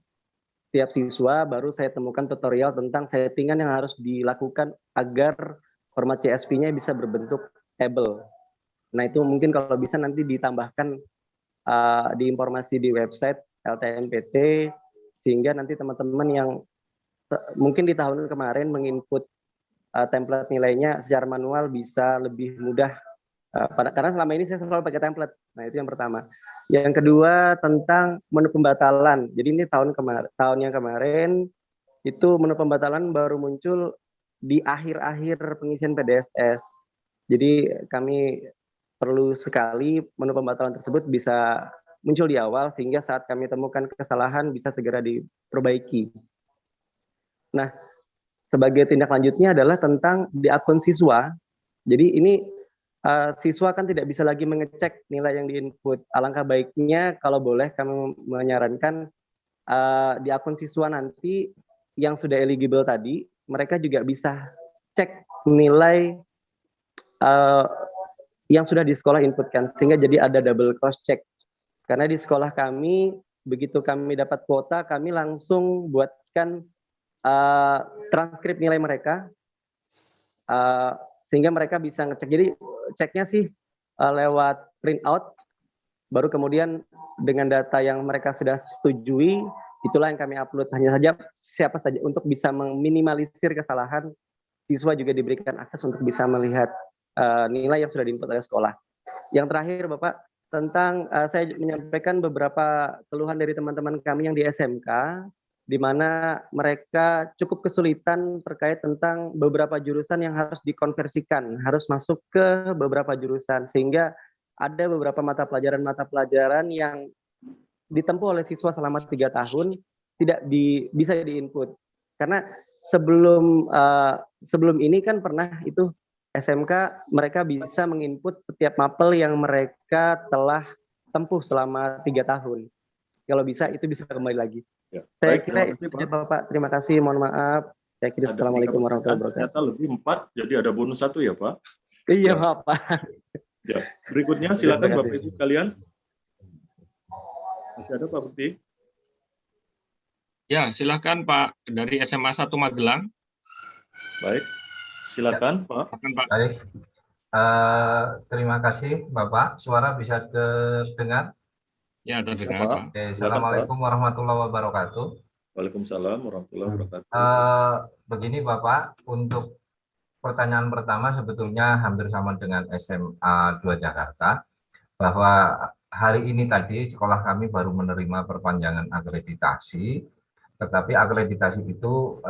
tiap siswa, baru saya temukan tutorial tentang settingan yang harus dilakukan agar format CSV-nya bisa berbentuk table. Nah, itu mungkin kalau bisa nanti ditambahkan di informasi di website LTMPT, sehingga nanti teman-teman yang mungkin di tahun kemarin menginput template nilainya secara manual bisa lebih mudah, karena selama ini saya selalu pakai template. Nah, itu yang pertama. Yang kedua tentang menu pembatalan. Jadi ini tahun yang kemarin itu menu pembatalan baru muncul di akhir-akhir pengisian PDSS. Jadi kami perlu sekali menu pembatalan tersebut bisa muncul di awal, sehingga saat kami temukan kesalahan bisa segera diperbaiki. Nah, sebagai tindak lanjutnya adalah tentang di akun siswa. Jadi ini siswa kan tidak bisa lagi mengecek nilai yang diinput. Alangkah baiknya kalau boleh kami menyarankan di akun siswa nanti yang sudah eligible tadi, mereka juga bisa cek nilai yang sudah di sekolah inputkan, sehingga jadi ada double cross check. Karena di sekolah kami, begitu kami dapat kuota, kami langsung buatkan transkrip nilai mereka, sehingga mereka bisa ngecek. Jadi ceknya sih lewat print out, baru kemudian dengan data yang mereka sudah setujui, itulah yang kami upload. Hanya saja siapa saja untuk bisa meminimalisir kesalahan, siswa juga diberikan akses untuk bisa melihat nilai yang sudah diinput oleh sekolah. Yang terakhir Bapak, tentang saya menyampaikan beberapa keluhan dari teman-teman kami yang di SMK, di mana mereka cukup kesulitan terkait tentang beberapa jurusan yang harus dikonversikan, harus masuk ke beberapa jurusan, sehingga ada beberapa mata pelajaran yang ditempuh oleh siswa selama 3 tahun tidak bisa diinput. Karena sebelum ini kan pernah itu SMK mereka bisa menginput setiap mapel yang mereka telah tempuh selama 3 tahun. Kalau bisa itu bisa kembali lagi. Ya. Saya Baik, kira itu saja Bapak. Terima kasih. Mohon maaf. Saya kira assalamualaikum warahmatullahi wabarakatuh. Ternyata lebih 4, jadi ada bonus 1 ya Pak. Iya Ya. Bapak. Ya. Berikutnya silakan Bapak Ibu sekalian. Masih ada Pak Bukti? Ya, silakan Pak dari SMA 1 Magelang. Baik, silakan Pak. Silakan, Pak. Baik, terima kasih Bapak. Suara bisa terdengar? Ya, terdengar Pak. Pak. Oke, Assalamualaikum warahmatullahi wabarakatuh. Waalaikumsalam warahmatullahi wabarakatuh. Begini Bapak, untuk pertanyaan pertama sebetulnya hampir sama dengan SMA 2 Jakarta, bahwa hari ini tadi sekolah kami baru menerima perpanjangan akreditasi, tetapi akreditasi itu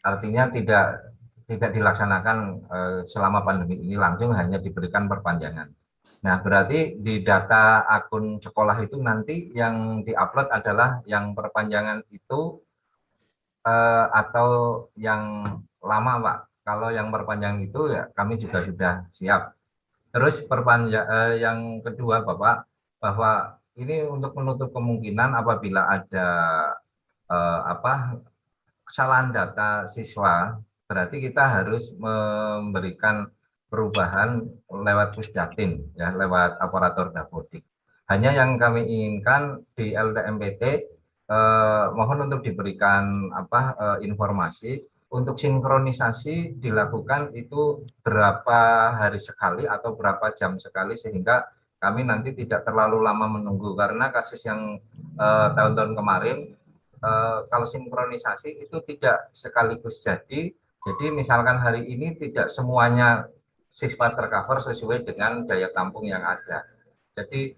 artinya tidak dilaksanakan selama pandemi ini, langsung hanya diberikan perpanjangan. Nah, berarti di data akun sekolah itu nanti yang diupload adalah yang perpanjangan itu atau yang lama, Pak. Kalau yang perpanjangan itu ya kami juga sudah siap. Terus yang kedua, Bapak, bahwa ini untuk menutup kemungkinan apabila ada kesalahan data siswa, berarti kita harus memberikan perubahan lewat Pusdatin, ya, lewat aparatur dapodik. Hanya yang kami inginkan di LTMPT, mohon untuk diberikan informasi untuk sinkronisasi dilakukan itu berapa hari sekali atau berapa jam sekali, sehingga kami nanti tidak terlalu lama menunggu, karena kasus yang tahun-tahun kemarin kalau sinkronisasi itu tidak sekaligus jadi misalkan hari ini tidak semuanya siswa tercover sesuai dengan daya tampung yang ada. Jadi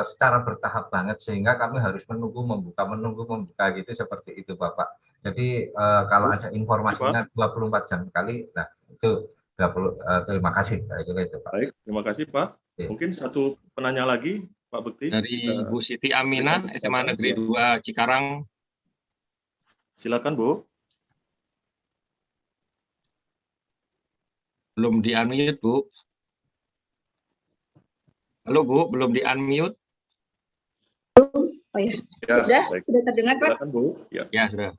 secara bertahap banget, sehingga kami harus menunggu membuka gitu, seperti itu Bapak. Jadi kalau ada informasinya 24 jam sekali, nah itu 20, terima kasih. Itu, Pak. Baik, terima kasih Pak. Mungkin satu penanya lagi Pak Bekti. Dari Bu Siti Aminah, SMA Negeri 2 Cikarang. Silakan Bu. Belum di-unmute, Bu. Halo Bu, belum di-unmute. Oh ya, Ya, sudah terdengar Pak? Silakan Bu. Ya, sudah.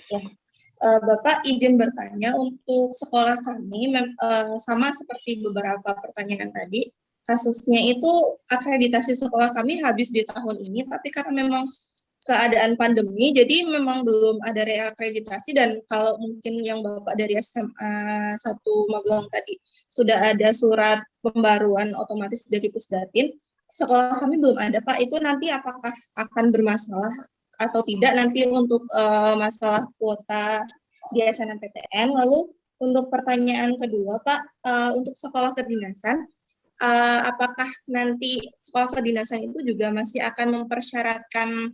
Ya. Bapak izin bertanya, untuk sekolah kami sama seperti beberapa pertanyaan tadi, kasusnya itu akreditasi sekolah kami habis di tahun ini, tapi karena memang keadaan pandemi, jadi memang belum ada reakreditasi. Dan kalau mungkin yang Bapak dari SMA 1 Magelang tadi sudah ada surat pembaruan otomatis dari Pusdatin, sekolah kami belum ada Pak. Itu nanti apakah akan bermasalah atau tidak nanti untuk masalah kuota di SNMPTN? Lalu untuk pertanyaan kedua Pak, untuk sekolah kedinasan, apakah nanti sekolah kedinasan itu juga masih akan mempersyaratkan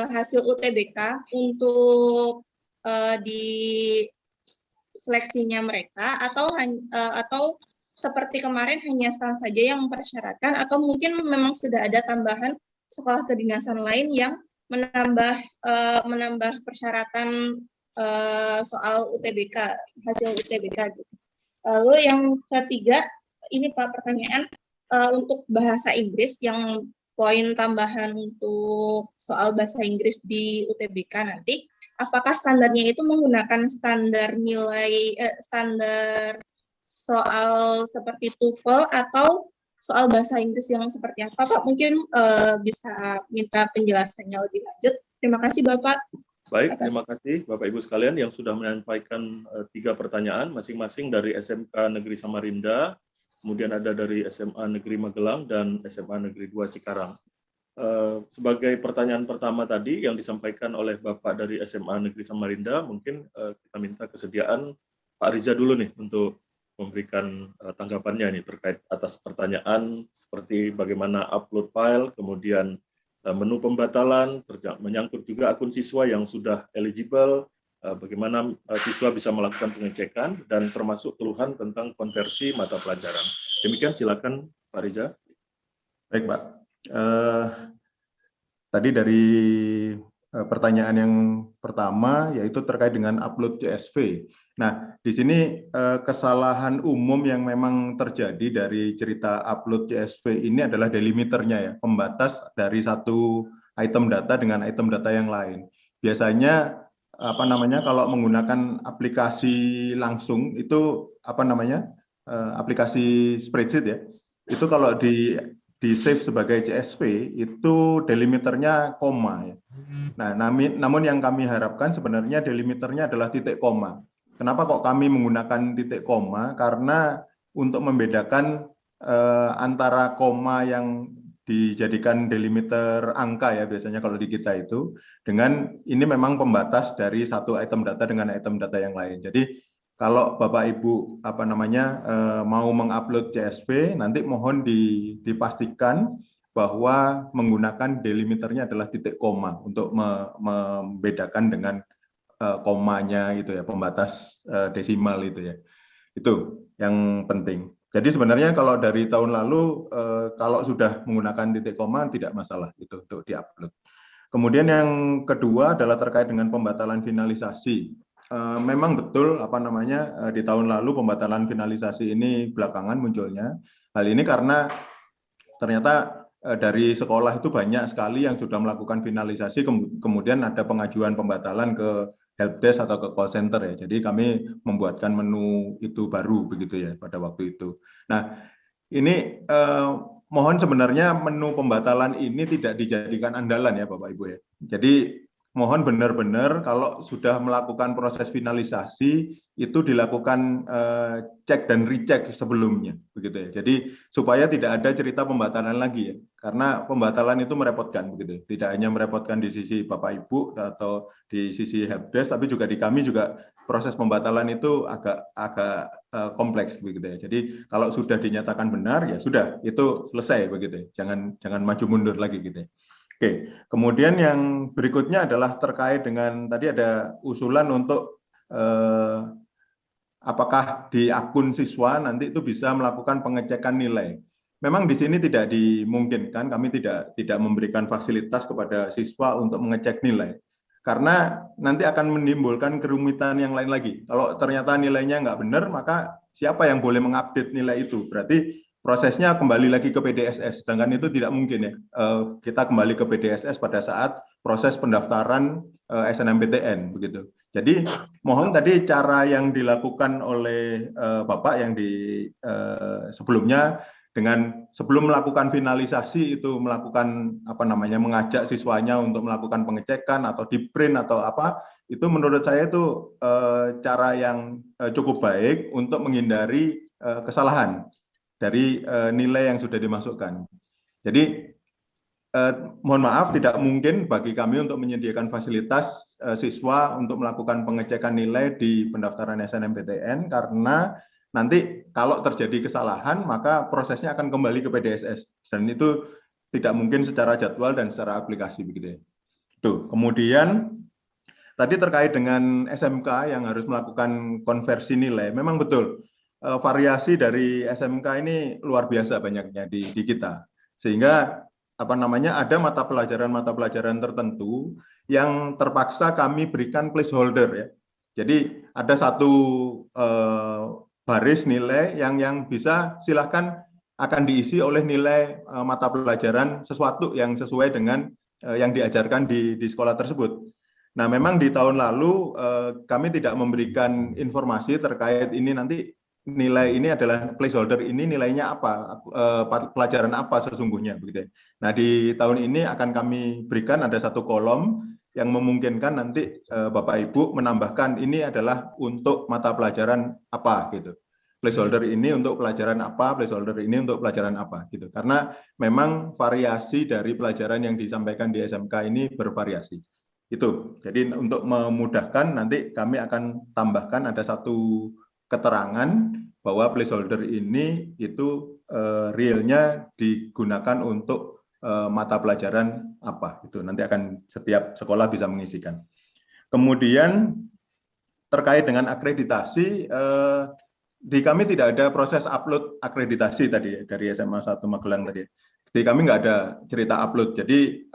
hasil UTBK untuk di seleksinya mereka, atau seperti kemarin hanya STAN saja yang mempersyaratkan, atau mungkin memang sudah ada tambahan sekolah kedinasan lain yang menambah persyaratan soal UTBK, hasil UTBK gitu. Lalu yang ketiga, ini Pak pertanyaan untuk bahasa Inggris, yang poin tambahan untuk soal bahasa Inggris di UTBK nanti, apakah standarnya itu menggunakan standar nilai standar soal seperti TOEFL atau soal bahasa Inggris yang seperti apa Pak? Mungkin bisa minta penjelasannya lebih lanjut. Terima kasih Bapak. Baik, terima kasih Bapak Ibu sekalian yang sudah menyampaikan 3 pertanyaan masing-masing dari SMK Negeri Samarinda, kemudian ada dari SMA Negeri Magelang dan SMA Negeri 2 Cikarang. Sebagai pertanyaan pertama tadi yang disampaikan oleh Bapak dari SMA Negeri Samarinda, mungkin kita minta kesediaan Pak Riza dulu nih untuk memberikan tanggapannya nih terkait atas pertanyaan seperti bagaimana upload file, kemudian menu pembatalan, menyangkut juga akun siswa yang sudah eligible, bagaimana siswa bisa melakukan pengecekan, dan termasuk keluhan tentang konversi mata pelajaran. Demikian, silakan Pak Riza. Baik, Pak. Tadi dari pertanyaan yang pertama yaitu terkait dengan upload CSV. Nah, di sini kesalahan umum yang memang terjadi dari cerita upload CSV ini adalah delimiternya ya, pembatas dari satu item data dengan item data yang lain. Biasanya kalau menggunakan aplikasi langsung itu aplikasi spreadsheet ya. Itu kalau di save sebagai CSV itu delimiternya koma ya. Nah, namun yang kami harapkan sebenarnya delimiternya adalah titik koma. Kenapa kok kami menggunakan titik koma? Karena untuk membedakan antara koma yang dijadikan delimiter angka ya biasanya kalau di kita itu dengan ini memang pembatas dari satu item data dengan item data yang lain. Jadi kalau Bapak Ibu mau mengupload CSV, nanti mohon dipastikan bahwa menggunakan delimiternya adalah titik koma untuk membedakan dengan komanya gitu ya, pembatas desimal itu ya. Itu yang penting. Jadi sebenarnya kalau dari tahun lalu kalau sudah menggunakan titik koma tidak masalah itu untuk diupload. Kemudian yang kedua adalah terkait dengan pembatalan finalisasi. Memang betul di tahun lalu pembatalan finalisasi ini belakangan munculnya. Hal ini karena ternyata dari sekolah itu banyak sekali yang sudah melakukan finalisasi, kemudian ada pengajuan pembatalan ke helpdesk atau ke call center ya. Jadi kami membuatkan menu itu baru begitu ya pada waktu itu. Nah, ini mohon sebenarnya menu pembatalan ini tidak dijadikan andalan ya Bapak Ibu ya. Jadi mohon benar-benar kalau sudah melakukan proses finalisasi itu dilakukan cek dan recheck sebelumnya begitu ya. Jadi supaya tidak ada cerita pembatalan lagi ya. Karena pembatalan itu merepotkan begitu. Tidak hanya merepotkan di sisi Bapak Ibu atau di sisi helpdesk tapi juga di kami juga proses pembatalan itu agak kompleks begitu ya. Jadi kalau sudah dinyatakan benar ya sudah itu selesai begitu ya. Jangan maju mundur lagi gitu ya. Oke, kemudian yang berikutnya adalah terkait dengan tadi ada usulan untuk apakah di akun siswa nanti itu bisa melakukan pengecekan nilai. Memang di sini tidak dimungkinkan, kami tidak memberikan fasilitas kepada siswa untuk mengecek nilai. Karena nanti akan menimbulkan kerumitan yang lain lagi. Kalau ternyata nilainya nggak benar, maka siapa yang boleh mengupdate nilai itu? Berarti prosesnya kembali lagi ke PDSS, sedangkan itu tidak mungkin ya. Kita kembali ke PDSS pada saat proses pendaftaran SNMPTN begitu. Jadi mohon tadi cara yang dilakukan oleh Bapak yang sebelumnya dengan sebelum melakukan finalisasi itu melakukan mengajak siswanya untuk melakukan pengecekan atau di print atau apa itu menurut saya itu cara yang cukup baik untuk menghindari kesalahan dari nilai yang sudah dimasukkan. Jadi mohon maaf tidak mungkin bagi kami untuk menyediakan fasilitas siswa untuk melakukan pengecekan nilai di pendaftaran SNMPTN karena nanti kalau terjadi kesalahan maka prosesnya akan kembali ke PDSS dan itu tidak mungkin secara jadwal dan secara aplikasi begitu ya. Tuh, kemudian tadi terkait dengan SMK yang harus melakukan konversi nilai, memang betul. Variasi dari SMK ini luar biasa banyaknya di kita sehingga ada mata pelajaran tertentu yang terpaksa kami berikan placeholder ya. Jadi ada satu baris nilai yang bisa silahkan akan diisi oleh nilai mata pelajaran sesuatu yang sesuai dengan yang diajarkan di sekolah tersebut. Nah, memang di tahun lalu kami tidak memberikan informasi terkait ini nanti nilai ini adalah placeholder ini nilainya apa, pelajaran apa sesungguhnya begitu. Nah, di tahun ini akan kami berikan ada satu kolom yang memungkinkan nanti Bapak Ibu menambahkan ini adalah untuk mata pelajaran apa gitu. Placeholder ini untuk pelajaran apa, placeholder ini untuk pelajaran apa gitu. Karena memang variasi dari pelajaran yang disampaikan di SMK ini bervariasi. Itu. Jadi untuk memudahkan nanti kami akan tambahkan ada satu keterangan bahwa placeholder ini itu realnya digunakan untuk mata pelajaran apa itu nanti akan setiap sekolah bisa mengisikan. Kemudian terkait dengan akreditasi di kami tidak ada proses upload akreditasi tadi ya, dari SMA 1 Magelang tadi. Di kami nggak ada cerita upload. Jadi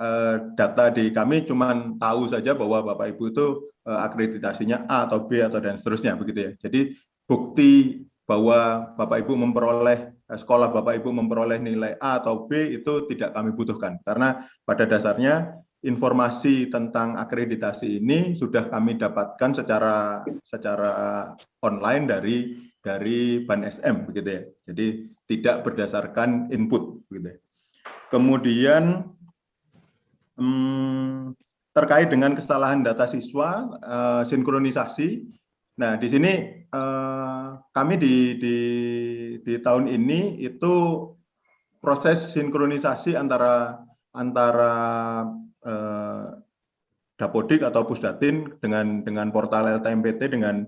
data di kami cuman tahu saja bahwa Bapak Ibu itu akreditasinya A atau B atau dan seterusnya begitu ya. Jadi bukti bahwa Bapak Ibu memperoleh sekolah Bapak Ibu memperoleh nilai A atau B itu tidak kami butuhkan, karena pada dasarnya informasi tentang akreditasi ini sudah kami dapatkan secara online dari Ban SM begitu ya. Jadi tidak berdasarkan input begitu ya. Kemudian terkait dengan kesalahan data siswa, sinkronisasi. Nah, di sini kami di tahun ini itu proses sinkronisasi antara Dapodik atau Pusdatin dengan portal LTMPT dengan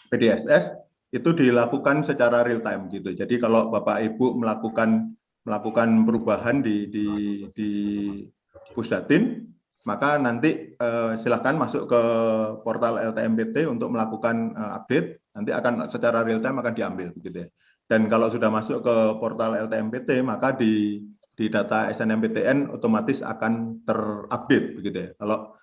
PDSS itu dilakukan secara real time gitu. Jadi kalau Bapak Ibu melakukan perubahan di Pusdatin, maka nanti silakan masuk ke portal LTMPT untuk melakukan update, nanti akan secara real time akan diambil begitu ya. Dan kalau sudah masuk ke portal LTMPT, maka di data SNMPTN otomatis akan terupdate begitu ya. Kalau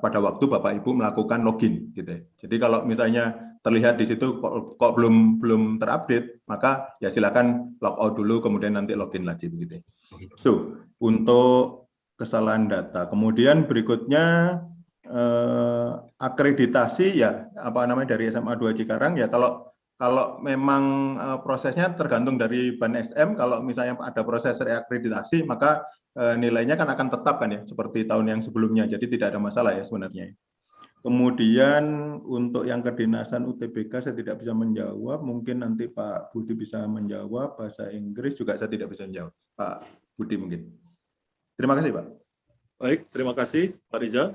pada waktu Bapak Ibu melakukan login gitu ya. Jadi kalau misalnya terlihat di situ kok belum terupdate, maka ya silakan log out dulu kemudian nanti login lagi begitu ya. So, untuk kesalahan data. Kemudian berikutnya akreditasi ya dari SMA 2 Cikarang ya, kalau memang prosesnya tergantung dari Ban SM, kalau misalnya ada proses reakreditasi maka nilainya kan akan tetap kan ya seperti tahun yang sebelumnya, jadi tidak ada masalah ya sebenarnya. Kemudian untuk yang kedinasan UTBK saya tidak bisa menjawab, mungkin nanti Pak Budi bisa menjawab. Bahasa Inggris juga saya tidak bisa menjawab, Pak Budi mungkin. Terima kasih Pak. Baik, terima kasih Pak Riza.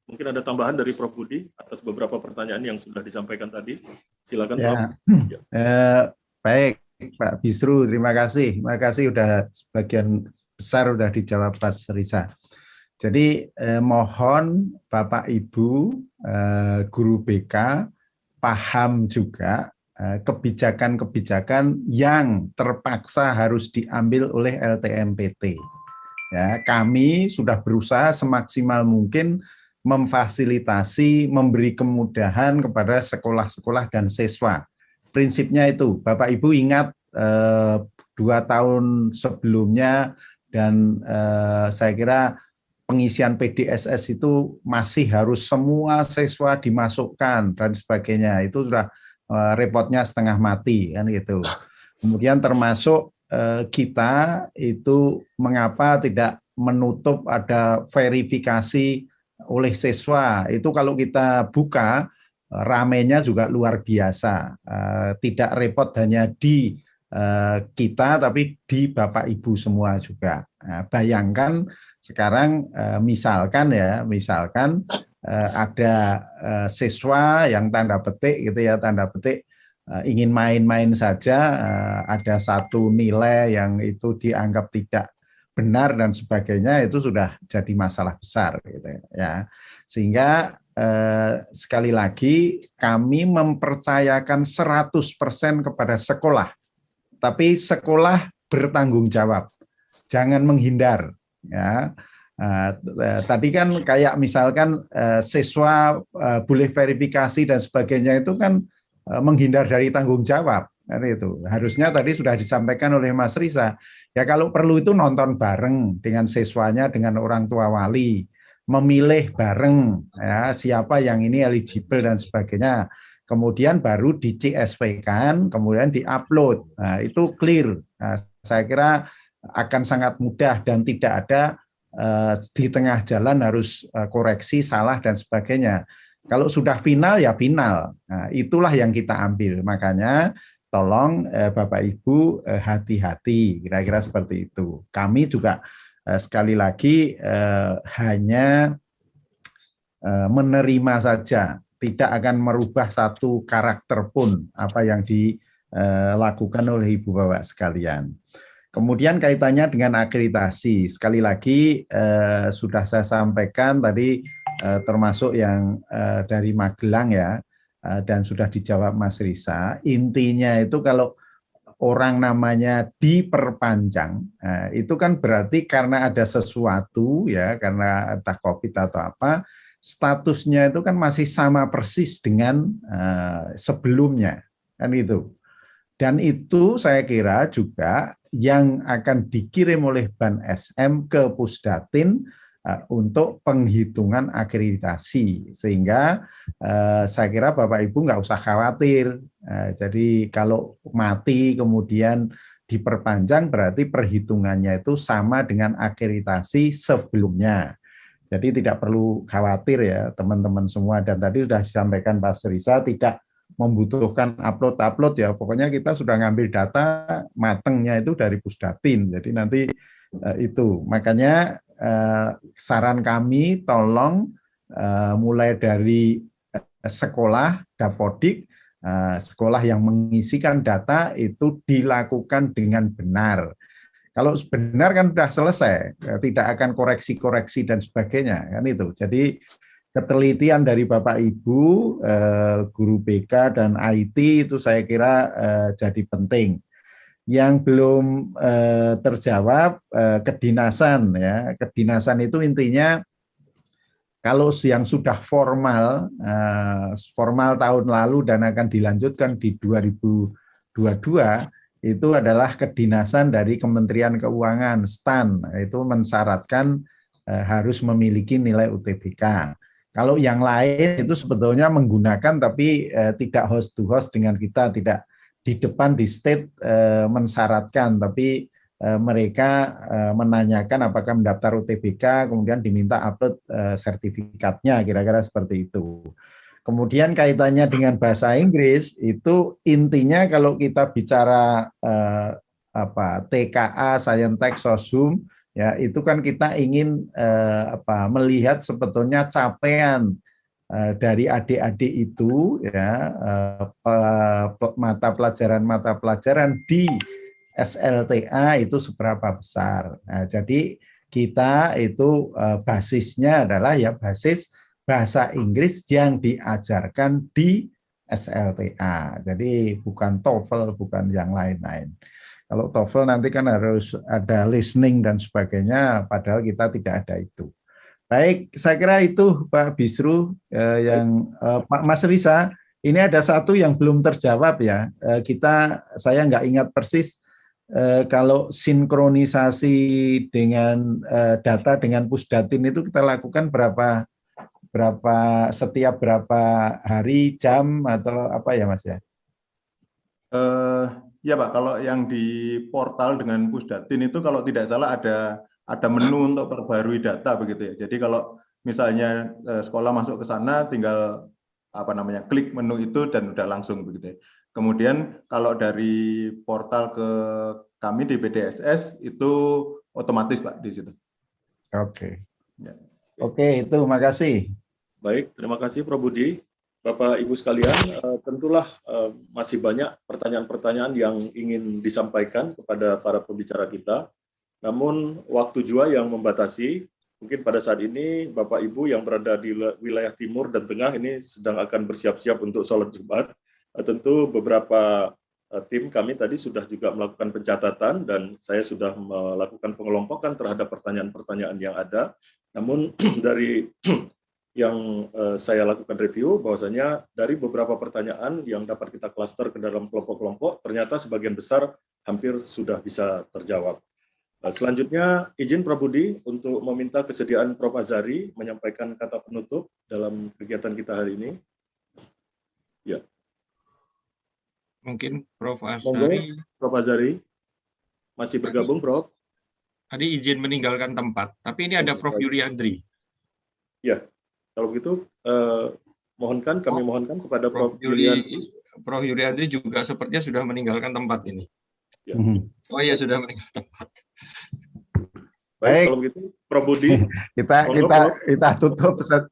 Mungkin ada tambahan dari Prof. Budi atas beberapa pertanyaan yang sudah disampaikan tadi. Silakan ya. Prof. Baik Pak Bisru, terima kasih. Terima kasih sudah sebagian besar sudah dijawab Mas Riza. Jadi mohon Bapak Ibu guru BK paham juga kebijakan-kebijakan yang terpaksa harus diambil oleh LTMPT. Ya, kami sudah berusaha semaksimal mungkin memfasilitasi, memberi kemudahan kepada sekolah-sekolah dan siswa. Prinsipnya itu, Bapak Ibu ingat 2 tahun sebelumnya dan saya kira pengisian PDSS itu masih harus semua siswa dimasukkan dan sebagainya. Itu sudah repotnya setengah mati kan gitu. Kemudian termasuk kita itu mengapa tidak menutup ada verifikasi oleh siswa. Itu kalau kita buka ramenya juga luar biasa. Tidak repot hanya di kita tapi di Bapak Ibu semua juga. Bayangkan sekarang misalkan ada siswa yang tanda petik gitu ya, tanda petik ingin main-main saja, ada satu nilai yang itu dianggap tidak benar dan sebagainya, itu sudah jadi masalah besar gitu ya. Sehingga sekali lagi kami mempercayakan 100% kepada sekolah, tapi sekolah bertanggung jawab, jangan menghindar. Ya, tadi kan kayak misalkan siswa boleh verifikasi dan sebagainya itu kan menghindar dari tanggung jawab, kan itu. Harusnya tadi sudah disampaikan oleh Mas Riza. Ya kalau perlu itu nonton bareng dengan siswanya, dengan orang tua wali, memilih bareng ya siapa yang ini eligible dan sebagainya. Kemudian baru di CSV kan, kemudian diupload. Nah, itu clear. Nah, saya kira akan sangat mudah dan tidak ada di tengah jalan harus koreksi, salah dan sebagainya. Kalau sudah final ya final. Nah, itulah yang kita ambil. Makanya tolong Bapak Ibu hati-hati, kira-kira seperti itu. Kami juga sekali lagi hanya menerima saja, tidak akan merubah satu karakter pun apa yang dilakukan oleh Ibu Bapak sekalian. Kemudian kaitannya dengan akreditasi, sekali lagi sudah saya sampaikan tadi termasuk yang dari Magelang ya, dan sudah dijawab Mas Riza, intinya itu kalau orang namanya diperpanjang, itu kan berarti karena ada sesuatu ya, karena entah COVID atau apa, statusnya itu kan masih sama persis dengan sebelumnya, kan itu. Dan itu saya kira juga yang akan dikirim oleh Ban SM ke Pusdatin untuk penghitungan akreditasi, sehingga saya kira Bapak Ibu nggak usah khawatir. Jadi kalau mati kemudian diperpanjang berarti perhitungannya itu sama dengan akreditasi sebelumnya. Jadi tidak perlu khawatir ya teman-teman semua, dan tadi sudah disampaikan Pak Riza tidak membutuhkan upload ya, pokoknya kita sudah ngambil data matengnya itu dari Pusdatin, jadi nanti itu makanya saran kami tolong mulai dari sekolah Dapodik, sekolah yang mengisikan data itu dilakukan dengan benar. Kalau benar kan sudah selesai, tidak akan koreksi-koreksi dan sebagainya kan itu. Jadi ketelitian dari Bapak Ibu, guru BK dan IT itu saya kira jadi penting. Yang belum terjawab kedinasan ya. Kedinasan itu intinya kalau yang sudah formal tahun lalu dan akan dilanjutkan di 2022 itu adalah kedinasan dari Kementerian Keuangan, STAN, itu mensyaratkan harus memiliki nilai UTBK. Kalau yang lain itu sebetulnya menggunakan tapi tidak host to host dengan kita, tidak di depan di state mensyaratkan, tapi mereka menanyakan apakah mendaftar UTBK, kemudian diminta upload sertifikatnya, kira-kira seperti itu. Kemudian kaitannya dengan bahasa Inggris itu intinya kalau kita bicara TKA, Saintek, Sosum, ya itu kan kita ingin melihat sebetulnya capaian dari adik-adik itu ya mata pelajaran di SLTA itu seberapa besar. Nah, jadi kita itu basisnya adalah ya basis bahasa Inggris yang diajarkan di SLTA. Jadi bukan TOEFL, bukan yang lain-lain. Kalau TOEFL nanti kan harus ada listening dan sebagainya, padahal kita tidak ada itu. Baik, saya kira itu Pak Bisru, Pak Mas Riza, ini ada satu yang belum terjawab ya. Saya nggak ingat persis kalau sinkronisasi dengan data dengan Pusdatin itu kita lakukan setiap berapa hari, jam atau apa ya Mas ya? Ya Pak, kalau yang di portal dengan Pusdatin itu kalau tidak salah ada menu untuk perbarui data begitu ya. Jadi kalau misalnya sekolah masuk ke sana tinggal klik menu itu dan udah langsung begitu ya. Kemudian kalau dari portal ke kami di PDSS itu otomatis Pak di situ. Oke. Ya. Oke, itu makasih. Baik, terima kasih Prof. Budi. Bapak Ibu sekalian, tentulah masih banyak pertanyaan-pertanyaan yang ingin disampaikan kepada para pembicara kita. Namun waktu juga yang membatasi. Mungkin pada saat ini Bapak Ibu yang berada di wilayah timur dan tengah ini sedang akan bersiap-siap untuk sholat Jumat. Tentu beberapa tim kami tadi sudah juga melakukan pencatatan dan saya sudah melakukan pengelompokan terhadap pertanyaan-pertanyaan yang ada. Namun dari yang saya lakukan review bahwasanya dari beberapa pertanyaan yang dapat kita klaster ke dalam kelompok-kelompok, ternyata sebagian besar hampir sudah bisa terjawab. Selanjutnya, izin Prof. Budi untuk meminta kesediaan Prof. Azhari menyampaikan kata penutup dalam kegiatan kita hari ini. Ya. Mungkin Prof. Azhari. Prof. Azhari masih bergabung, Prof. Tadi izin meninggalkan tempat, tapi ini ada Prof. Yuri Andri. Ya. Kalau begitu, kami mohonkan kepada Prof. Yuri Andri juga sepertinya sudah meninggalkan tempat ini. Ya. Oh iya, sudah meninggalkan tempat. Baik, kalau begitu, Prof. Budi.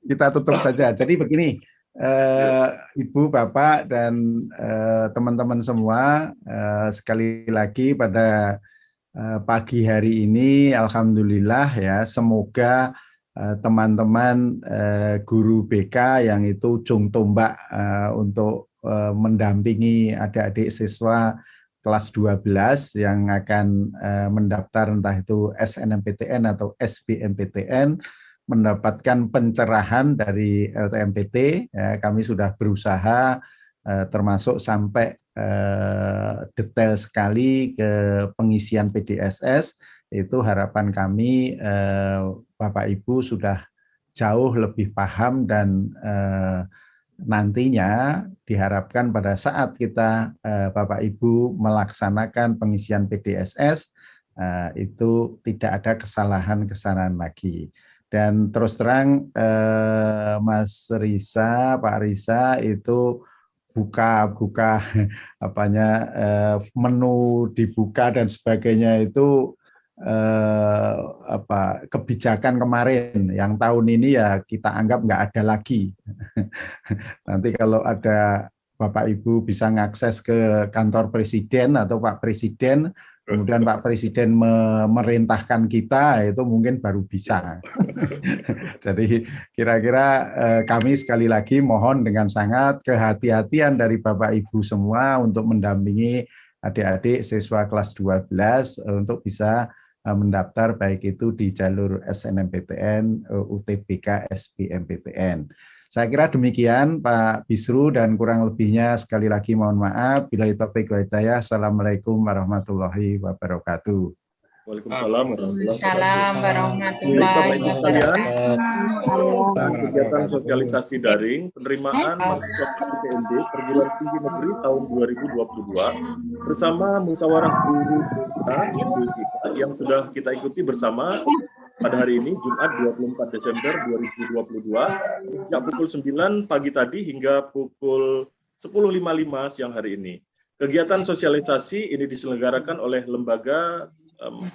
kita tutup saja. Jadi begini, Ibu, Bapak, dan teman-teman semua, sekali lagi pada pagi hari ini, alhamdulillah ya, semoga teman-teman guru BK yang itu ujung tombak untuk mendampingi adik-adik siswa kelas 12 yang akan mendaftar entah itu SNMPTN atau SBMPTN, mendapatkan pencerahan dari LTMPT. Kami sudah berusaha termasuk sampai detail sekali ke pengisian PDSS. Itu harapan kami Bapak Ibu sudah jauh lebih paham dan nantinya diharapkan pada saat kita Bapak Ibu melaksanakan pengisian PDSS itu tidak ada kesalahan-kesalahan lagi. Dan terus terang Mas Risa, Pak Risa itu buka menu dibuka dan sebagainya itu kebijakan kemarin, yang tahun ini ya kita anggap nggak ada lagi. Nanti kalau ada Bapak Ibu bisa mengakses ke kantor Presiden atau Pak Presiden, kemudian Pak Presiden memerintahkan kita, itu mungkin baru bisa. Jadi kira-kira kami sekali lagi mohon dengan sangat kehati-hatian dari Bapak Ibu semua untuk mendampingi adik-adik siswa kelas 12 untuk bisa mendaftar baik itu di jalur SNMPTN, UTBK, SBMPTN. Saya kira demikian Pak Bisru, dan kurang lebihnya sekali lagi mohon maaf. Billahi taufiq wal hidayah. Assalamualaikum warahmatullahi wabarakatuh. Waalaikumsalam warahmatullahi wabarakatuh. Kegiatan sosialisasi daring penerimaan mahasiswa PTMB Perguruan Tinggi Negeri tahun 2022 bersama musyawarah guru yang sudah kita ikuti bersama pada hari ini Jumat 24 Desember 2022 sejak pukul 9 pagi tadi hingga pukul 10.55 siang hari ini. Kegiatan sosialisasi ini diselenggarakan oleh lembaga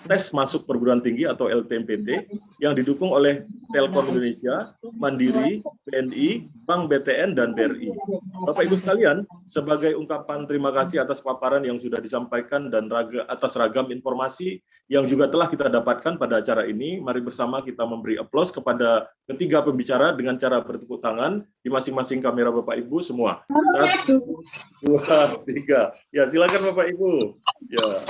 tes masuk perguruan tinggi atau LTMPT yang didukung oleh Telkom Indonesia, Mandiri, BNI, Bank BTN, dan BRI. Bapak Ibu sekalian, sebagai ungkapan terima kasih atas paparan yang sudah disampaikan dan atas ragam informasi yang juga telah kita dapatkan pada acara ini, mari bersama kita memberi aplaus kepada ketiga pembicara dengan cara bertepuk tangan di masing-masing kamera Bapak Ibu semua. 1, 2, 3. Ya, silakan Bapak Ibu. Ya,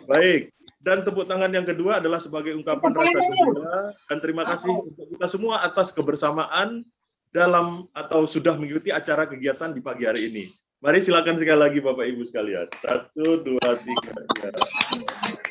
baik. Dan tepuk tangan yang kedua adalah sebagai ungkapan rasa gembira dan terima kasih untuk kita semua atas kebersamaan dalam atau sudah mengikuti acara kegiatan di pagi hari ini. Mari silakan sekali lagi Bapak Ibu sekalian. 1, 2, 3.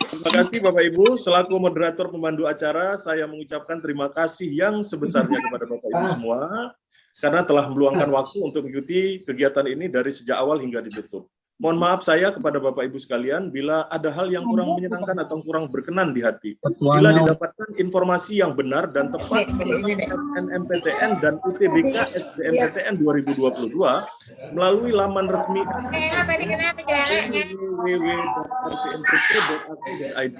Terima kasih Bapak Ibu. Selaku moderator pemandu acara, saya mengucapkan terima kasih yang sebesarnya kepada Bapak Ibu semua karena telah meluangkan waktu untuk mengikuti kegiatan ini dari sejak awal hingga ditutup. Mohon maaf saya kepada Bapak Ibu sekalian bila ada hal yang kurang menyenangkan atau kurang berkenan di hati. Sila didapatkan informasi yang benar dan tepat tentang SNMPTN dan UTBK SBMPTN 2022 melalui laman resmi www.ltmpt.ac.id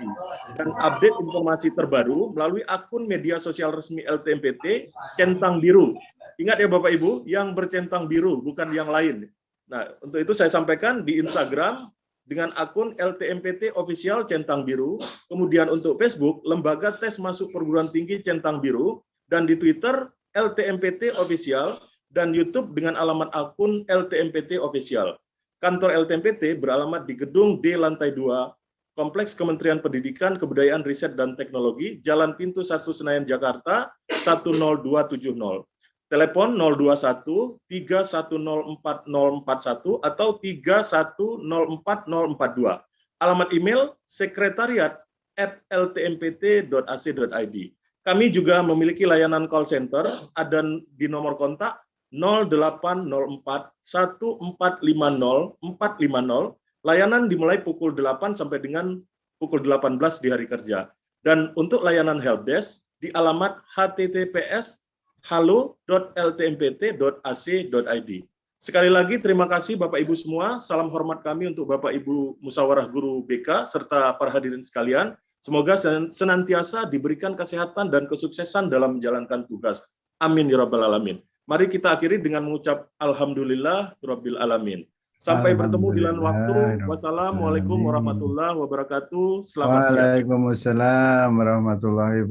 dan update informasi terbaru melalui akun media sosial resmi LTMPT Centang Biru. Ingat ya Bapak Ibu, yang bercentang biru bukan yang lain. Nah, untuk itu saya sampaikan di Instagram dengan akun LTMPT Official Centang Biru, kemudian untuk Facebook, Lembaga Tes Masuk Perguruan Tinggi Centang Biru, dan di Twitter, LTMPT Official, dan YouTube dengan alamat akun LTMPT Official. Kantor LTMPT beralamat di Gedung D Lantai 2, Kompleks Kementerian Pendidikan, Kebudayaan, Riset, dan Teknologi, Jalan Pintu 1 Senayan, Jakarta, 10270. Telepon 021 3104041 atau 3104042. Alamat email sekretariat@ltmpt.ac.id. Kami juga memiliki layanan call center, ada di nomor kontak 0804 1450 450. Layanan dimulai pukul 8 sampai dengan pukul 18 di hari kerja. Dan untuk layanan helpdesk di alamat halo.ltmpt.ac.id. Sekali lagi terima kasih Bapak Ibu semua. Salam hormat kami untuk Bapak Ibu Musyawarah Guru BK serta para hadirin sekalian. Semoga senantiasa diberikan kesehatan dan kesuksesan dalam menjalankan tugas. Amin ya rabbal alamin. Mari kita akhiri dengan mengucap alhamdulillah rabbil alamin. Sampai bertemu di lain waktu. Wassalamualaikum warahmatullahi wabarakatuh. Selamat siang. Waalaikumsalam warahmatullahi wabarakatuh.